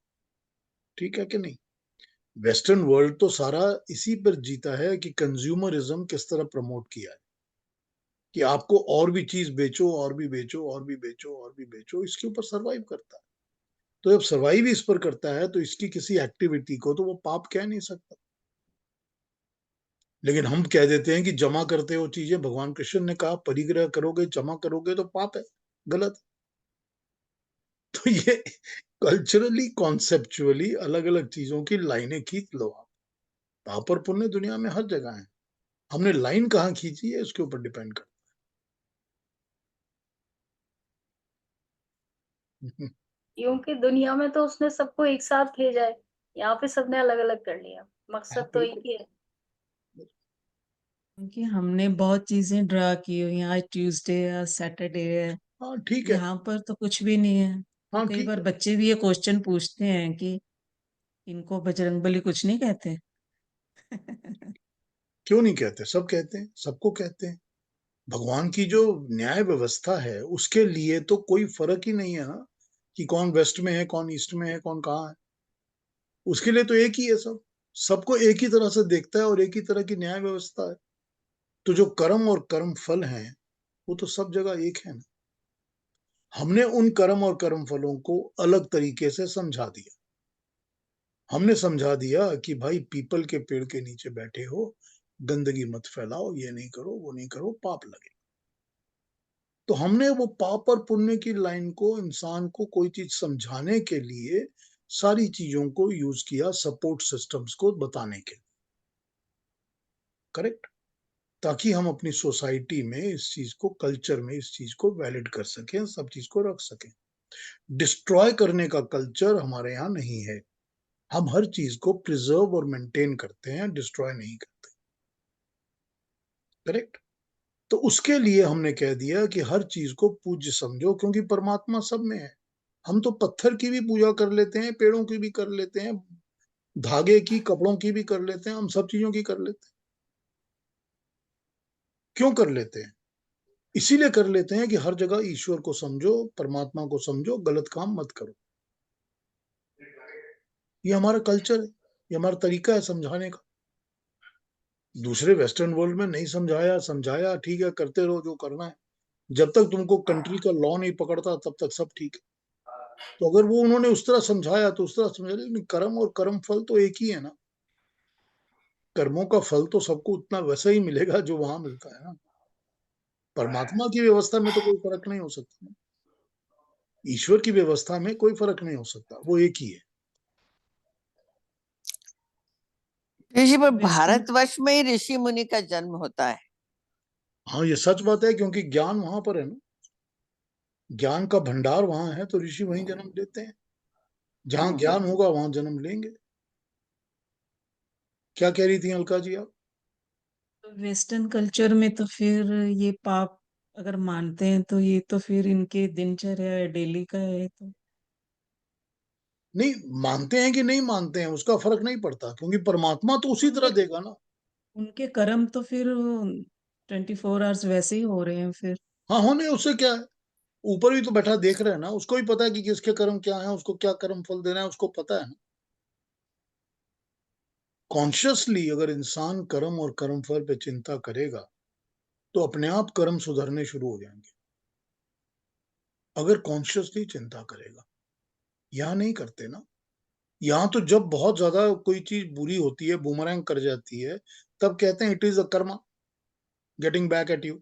ठीक है कि नहीं। वेस्टर्न वर्ल्ड तो सारा इसी पर जीता है कि कंज्यूमरिज्म किस तरह प्रमोट किया है, कि आपको और भी चीज बेचो, और भी बेचो, और भी बेचो, और भी बेचो, इसके ऊपर सरवाइव करता है। तो जब सरवाइव इस पर करता है तो इसकी किसी एक्टिविटी को तो वो पाप कह नहीं सकता। लेकिन हम कह देते हैं कि जमा करते हो चीजें, भगवान कृष्ण ने कहा परिग्रह करोगे, जमा करोगे तो पाप है, गलत। तो ये कल्चरली कॉन्सेप्चुअली अलग अलग चीजों की लाइनें खींच लो आप। पाप और पुण्य दुनिया में हर जगह है, हमने लाइन कहाँ खींची है उसके ऊपर डिपेंड करता है। क्योंकि दुनिया में तो उसने सबको एक साथ भेजा है, यहाँ पे सबने अलग अलग कर लिया, हाँ मकसद तो एक बिल्कुल। ही है। क्योंकि हमने बहुत चीजें ड्रा की हुई हैं, आज ट्यूसडे है, सैटरडे है, हाँ ठीक है। यहाँ पर तो कुछ भी नहीं है। तो हाँ कई ठीक बार है। बच्चे भी ये क्वेश्चन पूछते हैं कि इनको बजरंगबली कुछ नहीं कहते? क्यों नहीं कहते, सब कहते हैं, सबको कहते हैं। भगवान की जो न्याय व्यवस्था है उसके लिए तो कोई फर्क ही नहीं है ना, कि कौन वेस्ट में है, कौन ईस्ट में है, कौन कहाँ है। उसके लिए तो एक ही है, सब सबको एक ही तरह से देखता है और एक ही तरह की न्याय व्यवस्था है। तो जो कर्म और कर्म फल हैं वो तो सब जगह एक है ना। हमने उन कर्म और कर्म फलों को अलग तरीके से समझा दिया। हमने समझा दिया कि भाई पीपल के पेड़ के नीचे बैठे हो, गंदगी मत फैलाओ, ये नहीं करो, वो नहीं करो, पाप लगे। तो हमने वो पाप और पुण्य की लाइन को इंसान को कोई चीज समझाने के लिए सारी चीजों को यूज किया, सपोर्ट सिस्टम्स को बताने के लिए। करेक्ट? ताकि हम अपनी सोसाइटी में इस चीज को, कल्चर में इस चीज को वैलिड कर सकें, सब चीज को रख सकें। डिस्ट्रॉय करने का कल्चर हमारे यहाँ नहीं है। हम हर चीज को प्रिजर्व और मेंटेन करते हैं, डिस्ट्रॉय नहीं करते। करेक्ट? तो उसके लिए हमने कह दिया कि हर चीज को पूज्य समझो, क्योंकि परमात्मा सब में है। हम तो पत्थर की भी पूजा कर लेते हैं, पेड़ों की भी कर लेते हैं, धागे की, कपड़ों की भी कर लेते हैं, हम सब चीजों की कर लेते हैं। क्यों कर लेते हैं? इसीलिए कर लेते हैं कि हर जगह ईश्वर को समझो, परमात्मा को समझो, गलत काम मत करो। ये हमारा कल्चर है, ये हमारा तरीका है समझाने का। दूसरे वेस्टर्न वर्ल्ड में नहीं समझाया, समझाया, ठीक है, करते रहो जो करना है। जब तक तुमको कंट्री का लॉ नहीं पकड़ता तब तक सब ठीक है। तो अगर वो उन्होंने उस तरह समझाया तो उस तरह समझा, लेकिन कर्म और कर्म फल तो एक ही है ना। कर्मों का फल तो सबको उतना वैसा ही मिलेगा जो वहां मिलता है ना। परमात्मा की व्यवस्था में तो कोई फर्क नहीं हो सकता ना। ईश्वर की व्यवस्था में कोई फर्क नहीं हो सकता, वो एक ही है। ऋषि, पर वेस्टर्न भारतवर्ष में ही ऋषि मुनि का जन्म होता है। हाँ, ये सच बात है, क्योंकि ज्ञान वहां पर है ना। ज्ञान का भंडार वहां है, तो ऋषि वहीं जन्म लेते हैं। जहां ज्ञान होगा वहां जन्म लेंगे। क्या कह रही थी अलका जी आप? वेस्टर्न कल्चर में तो फिर ये पाप अगर मानते हैं तो ये तो फिर इनके दिनचर्या है, डेली का है। तो नहीं मानते हैं कि नहीं मानते हैं उसका फर्क नहीं पड़ता, क्योंकि परमात्मा तो उसी तरह उनके देगा ना। उनके कर्म तो फिर 24 आवर्स वैसे ही हो रहे हैं फिर। हाँ, होने उससे क्या है। ऊपर भी तो बैठा देख रहे हैं ना, उसको भी पता है कि किसके कर्म क्या है, उसको क्या कर्म फल देना है, उसको पता है ना। कॉन्शियसली अगर इंसान कर्म और कर्म फल पे चिंता करेगा तो अपने आप कर्म सुधरने शुरू हो जाएंगे। अगर कॉन्शियसली चिंता करेगा, यहाँ नहीं करते ना। यहाँ तो जब बहुत ज्यादा कोई चीज बुरी होती है, बूमरैंग कर जाती है, तब कहते हैं it is a karma getting back at you.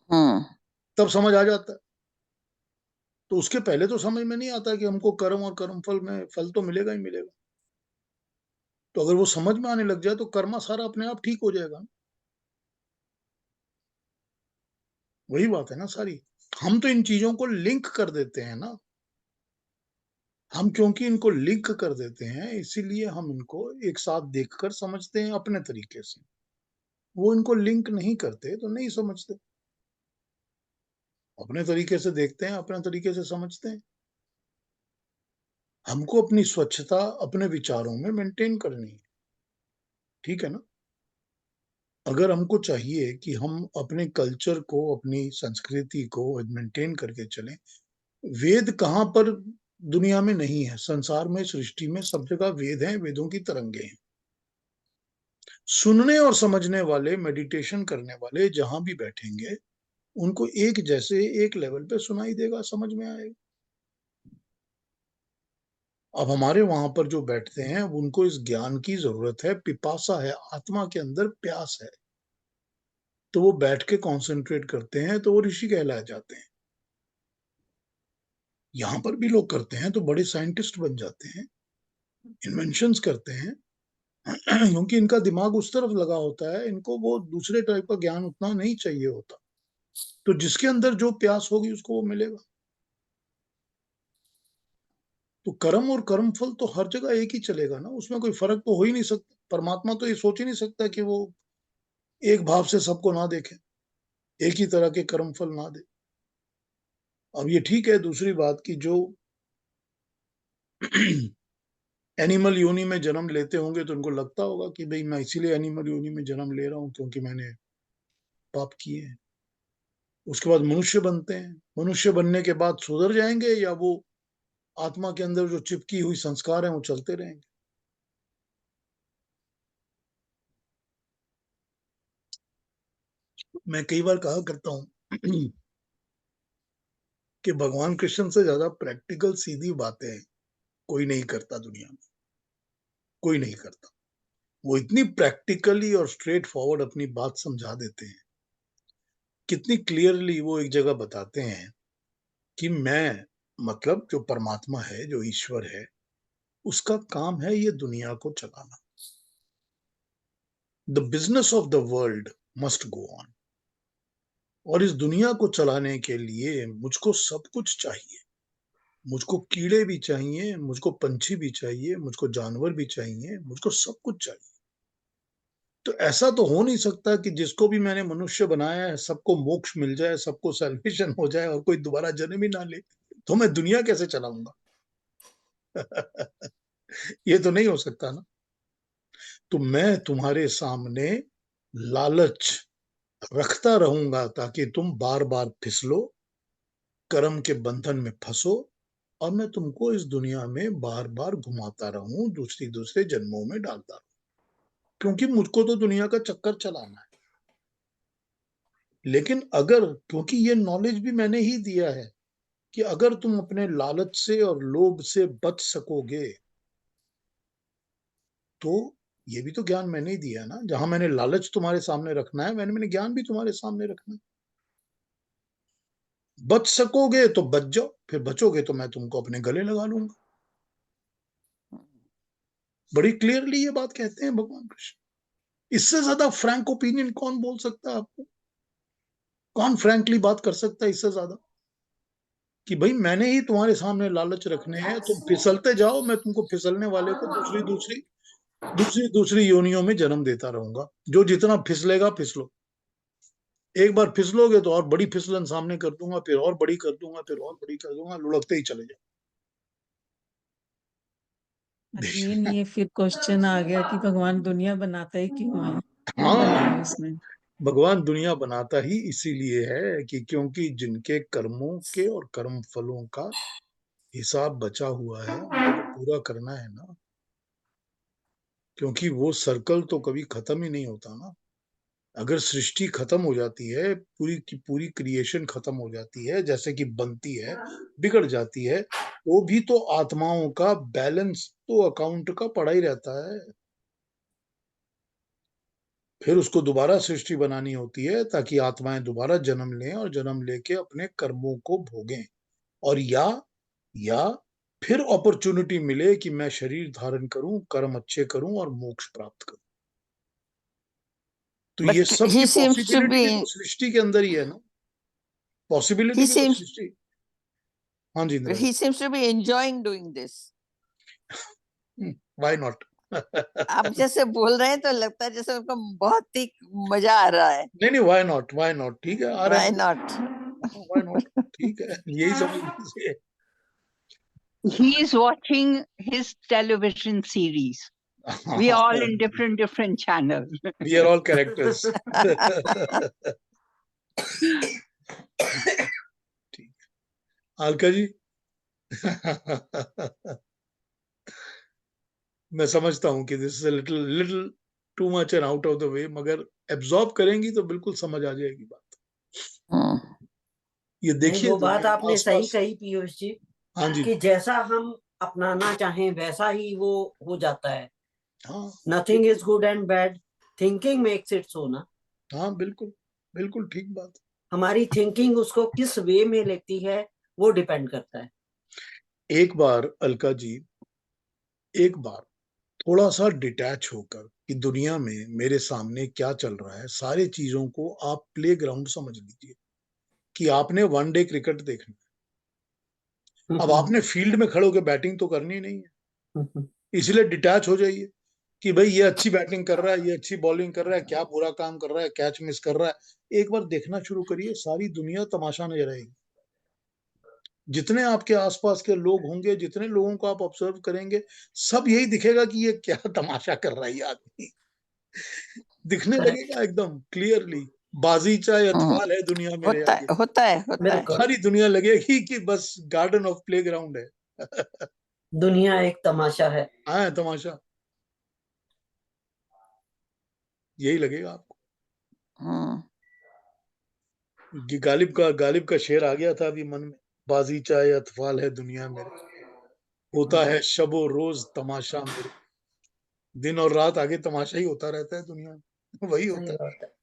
हम्म। तब समझ आ जाता है। तो उसके पहले तो समझ में नहीं आता कि हमको कर्म और कर्म फल में फल तो मिलेगा ही मिलेगा। तो अगर वो समझ में आने लग जाए तो कर्मा सारा अपने आप ठीक हो जाएगा। वही बात है ना सारी। हम तो इन चीजों को लिंक कर देते हैं ना। हम क्योंकि इनको लिंक कर देते हैं, इसीलिए हम इनको एक साथ देखकर समझते हैं अपने तरीके से। वो इनको लिंक नहीं करते तो नहीं समझते। अपने तरीके से देखते हैं, अपने तरीके से समझते हैं। हमको अपनी स्वच्छता अपने विचारों में मेंटेन करनी है। ठीक है ना? अगर हमको चाहिए कि हम अपने कल्चर को, अपनी संस्कृति को मेंटेन करके चलें, वेद कहाँ पर दुनिया में नहीं है? संसार में, सृष्टि में सब जगह वेद हैं, वेदों की तरंगे हैं। सुनने और समझने वाले, मेडिटेशन करने वाले जहां भी बैठेंगे, उनको एक जैसे एक लेवल पे सुनाई देगा, समझ में आएगा। अब हमारे वहां पर जो बैठते हैं उनको इस ज्ञान की जरूरत है, पिपासा है, आत्मा के अंदर प्यास है। तो वो बैठ के कंसंट्रेट करते हैं, तो वो ऋषि कहलाए जाते हैं। यहाँ पर भी लोग करते हैं तो बड़े साइंटिस्ट बन जाते हैं, इन्वेंशंस करते हैं, क्योंकि इनका दिमाग उस तरफ लगा होता है, इनको वो दूसरे टाइप का ज्ञान उतना नहीं चाहिए होता। तो जिसके अंदर जो प्यास होगी उसको वो मिलेगा। तो कर्म और कर्म फल तो हर जगह एक ही चलेगा ना, उसमें कोई फर्क तो हो ही नहीं सकता। परमात्मा तो ये सोच ही नहीं सकता कि वो एक भाव से सबको ना देखे, एक ही तरह के कर्म फल ना दे। अब ये ठीक है, दूसरी बात की जो एनिमल योनि में जन्म लेते होंगे तो उनको लगता होगा कि भाई मैं इसीलिए एनिमल योनि में जन्म ले रहा हूँ क्योंकि मैंने पाप किए हैं। उसके बाद मनुष्य बनते हैं, मनुष्य बनने के बाद सुधर जाएंगे, या वो आत्मा के अंदर जो चिपकी हुई संस्कार हैं वो चलते रहेंगे। मैं कई बार कहा करता हूँ कि भगवान कृष्ण से ज्यादा प्रैक्टिकल सीधी बातें कोई नहीं करता दुनिया में, कोई नहीं करता। वो इतनी प्रैक्टिकली और स्ट्रेट फॉरवर्ड अपनी बात समझा देते हैं, कितनी क्लियरली वो एक जगह बताते हैं कि मैं मतलब जो परमात्मा है, जो ईश्वर है, उसका काम है ये दुनिया को चलाना। The business of the world must go on. और इस दुनिया को चलाने के लिए मुझको सब कुछ चाहिए। मुझको कीड़े भी चाहिए, मुझको पंछी भी चाहिए, मुझको जानवर भी चाहिए, मुझको सब कुछ चाहिए। तो ऐसा तो हो नहीं सकता कि जिसको भी मैंने मनुष्य बनाया है सबको मोक्ष मिल जाए, सबको सैल्वेशन हो जाए और कोई दोबारा जन्म ही ना ले। तो मैं दुनिया कैसे चलाऊंगा? ये तो नहीं हो सकता ना। तो मैं तुम्हारे सामने लालच रखता रहूंगा ताकि तुम बार बार फिसलो, कर्म के बंधन में फंसो, और मैं तुमको इस दुनिया में बार बार घुमाता रहूं, दूसरी दूसरे जन्मों में डालता रहूं, क्योंकि मुझको तो दुनिया का चक्कर चलाना है। लेकिन अगर, क्योंकि ये नॉलेज भी मैंने ही दिया है कि अगर तुम अपने लालच से और लोभ से बच सकोगे, तो ये भी तो ज्ञान मैंने ही दिया है ना। जहां मैंने लालच तुम्हारे सामने रखना है, मैंने ज्ञान भी तुम्हारे सामने रखना है। बच सकोगे तो बच जाओ, फिर बचोगे तो मैं तुमको अपने गले लगा लूंगा। बड़ी क्लियरली ये बात कहते हैं भगवान कृष्ण। इससे ज्यादा फ्रैंक ओपिनियन कौन बोल सकता है आपको? कौन फ्रैंकली बात कर सकता है इससे ज्यादा कि भाई मैंने ही तुम्हारे सामने लालच रखने हैं, तुम फिसलते जाओ, मैं तुमको फिसलने वाले को दूसरी दूसरी दूसरी दूसरी योनियों में जन्म देता रहूंगा। जो जितना फिसलेगा फिसलो, एक बार फिसलोगे तो और बड़ी फिसलन सामने कर दूंगा, फिर और बड़ी कर दूंगा, फिर और बड़ी कर दूंगा, लुढ़कते ही चले जाओ। अगेन ये फिर क्वेश्चन आ गया कि भगवान दुनिया बनाता ही क्यों है, क्या भला है हाँ, उसमें? भगवान दुनिया बनाता ही इसीलिए है कि क्योंकि जिनके कर्मों के और कर्म फलों का हिसाब बचा हुआ है उनको तो पूरा करना है ना। क्योंकि वो सर्कल तो कभी खत्म ही नहीं होता ना। अगर सृष्टि खत्म हो जाती है, पूरी की पूरी क्रिएशन खत्म हो जाती है, जैसे कि बनती है, बिगड़ जाती है, वो भी तो आत्माओं का बैलेंस तो अकाउंट का पड़ा ही रहता है। फिर उसको दोबारा सृष्टि बनानी होती है ताकि आत्माएं दोबारा जन्म लें और जन्म लेके अपने कर्मों को भोगें, और या फिर अपॉर्चुनिटी मिले कि मैं शरीर धारण करूं, कर्म अच्छे करूं और मोक्ष प्राप्त करूं। तो ये But सब की he seems to पॉसिबिलिटी तो be सृष्टि के अंदर ही है ना। पॉसिबिलिटी he भी तो seems सृष्टि। हाँ जी Indira ji. he seems to be enjoying doing this. Why not? आप जैसे बोल रहे हैं तो लगता है जैसे उनको बहुत ही मजा आ रहा है। नहीं नहीं, व्हाई नॉट, व्हाई नॉट, ठीक है, आ रहा Why है, not? व्हाई नॉट, ठीक है, यही समझ लीजिए। He is watching his television series. We are all in different channels. We are all characters. ठीक, अलका जी। मैं समझता हूँ कि this is little little too much and out of the way, मगर एब्जॉर्ब करेंगी तो बिल्कुल समझ आ जाएगी बात। Hmm. ये नहीं, देखिए वो बात दुनिया आपने सही आसपास। कही पीयूष जी, हाँ जी। कि जैसा हम अपनाना चाहें वैसा ही वो हो जाता है। हाँ nothing is good and bad, thinking makes it so ना। हाँ, बिल्कुल बिल्कुल ठीक बात। हमारी थिंकिंग उसको किस वे में लेती है वो डिपेंड करता है। एक बार अलका जी, एक बार थोड़ा सा डिटैच होकर कि दुनिया में मेरे सामने क्या चल रहा है, सारी चीजों को आप प्ले ग्राउंड समझ लीजिए कि आपने वनडे क्रिकेट देखना है। अब आपने फील्ड में खड़े होकर बैटिंग तो करनी नहीं है, इसलिए डिटैच हो जाइए कि भाई ये अच्छी बैटिंग कर रहा है, ये अच्छी बॉलिंग कर रहा है, क्या बुरा काम कर रहा है, कैच मिस कर रहा है। एक बार देखना शुरू करिए, सारी दुनिया तमाशा नजर आएगी। जितने आपके आसपास के लोग होंगे, जितने लोगों को आप ऑब्जर्व करेंगे, सब यही दिखेगा कि ये क्या तमाशा कर रहा है ये आदमी। दिखने लगेगा एकदम क्लियरली। बाजीचा या Hmm. अथवाल है दुनिया मेरे होता आगे। है होता है होता है। बिल्कुल, सारी दुनिया लगेगी कि बस गार्डन ऑफ प्ले ग्राउंड है। दुनिया एक तमाशा है। हाँ, तमाशा यही लगेगा आपको। Hmm. कि गालिब का शेर आ गया था अभी मन में बाजीचा या अतफाल है दुनिया मेरे, होता है शबो रोज तमाशा मेरे। दिन और रात आगे तमाशा ही होता रहता है दुनिया में, वही होता सही है। बात है।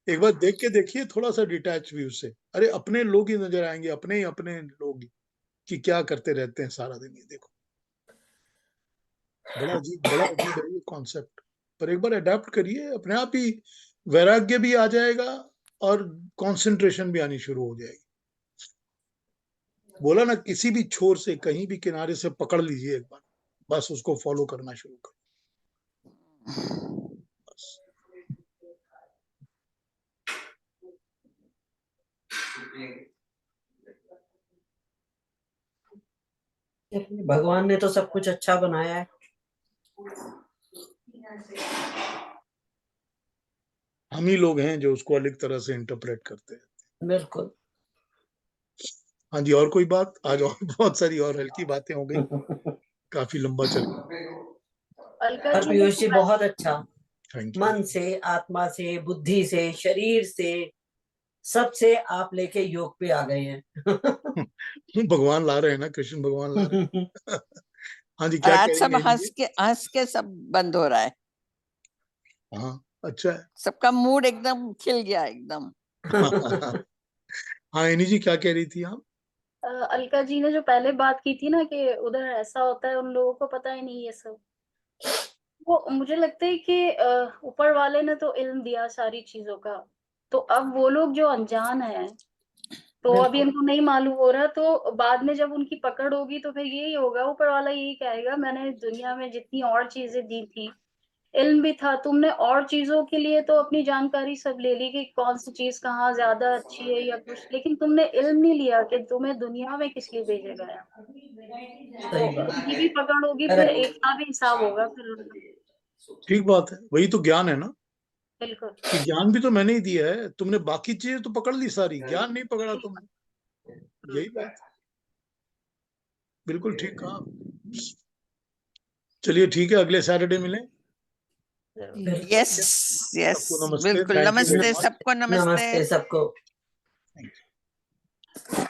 एक बार देख के देखिए थोड़ा सा डिटैच व्यू से, अरे अपने लोग ही नजर आएंगे, अपने लोग ही कि क्या करते रहते हैं सारा दिन। ये देखो बड़ा अजीब है ये कॉन्सेप्ट, पर एक बार अडेप्ट करिए, अपने आप ही वैराग्य भी आ जाएगा और कंसंट्रेशन भी आनी शुरू हो जाएगी। बोला ना, किसी भी छोर से कहीं भी किनारे से पकड़ लीजिए एक बार, बस उसको फॉलो करना शुरू कर बस। भगवान ने तो सब कुछ अच्छा बनाया है। हम ही लोग हैं जो उसको अलग तरह से इंटरप्रेट करते हैं। बिल्कुल। हाँ जी, और कोई बात? आज और बहुत सारी और हल्की बातें हो गई, काफी लंबा चल गया। अलका और जी ने पीयूष जी बहुत अच्छा, थैंक यू। मन से, आत्मा से, बुद्धि से, शरीर से, सबसे आप लेके योग पे आ गए हैं। भगवान ला रहे हैं ना, कृष्ण भगवान ला रहे हैं। हाँ जी, और क्या आज कह सब रही हैं? हंस के सब बंद हो रहा है, हाँ अच्छा है। सबका मूड एकदम खिल गया एकदम। हाँ एनी जी, क्या कह रही थी आप? अलका जी ने जो पहले बात की थी ना कि उधर ऐसा होता है, उन लोगों को पता ही नहीं ये सब। वो मुझे लगता है कि ऊपर वाले ने तो इल्म दिया सारी चीजों का, तो अब वो लोग जो अनजान है, तो अभी बिल्कुल। इनको नहीं मालूम हो रहा, तो बाद में जब उनकी पकड़ होगी तो फिर यही होगा, ऊपर वाला यही कहेगा मैंने दुनिया में जितनी और चीजें दी थी, इल्म भी था, तुमने और चीजों के लिए तो अपनी जानकारी सब ले ली कि कौन सी चीज कहाँ ज्यादा अच्छी है या कुछ, लेकिन तुमने इल्म नहीं लिया कि तुम्हें दुनिया में किस लिए भेजा गया। तो सही बात। उनकी भी पकड़ होगी, फिर करेक्ट। एक सा भी हिसाब होगा फिर उनका। ठीक बात है, वही तो ज्ञान है ना, बिल्कुल। कि ज्ञान भी तो मैंने ही दिया है, तुमने बाकी चीजें तो पकड़ ली सारी, ज्ञान नहीं पकड़ा तुमने। यही बात है, बिल्कुल ठीक कहा। चलिए ठीक है, अगले सैटरडे मिलें। बिल्कुल। यस यस, सबको नमस्ते, बिल्कुल, थैंक यू वेरी नमस्ते मच। सबको, नमस्ते। नमस्ते सबको। Thank you.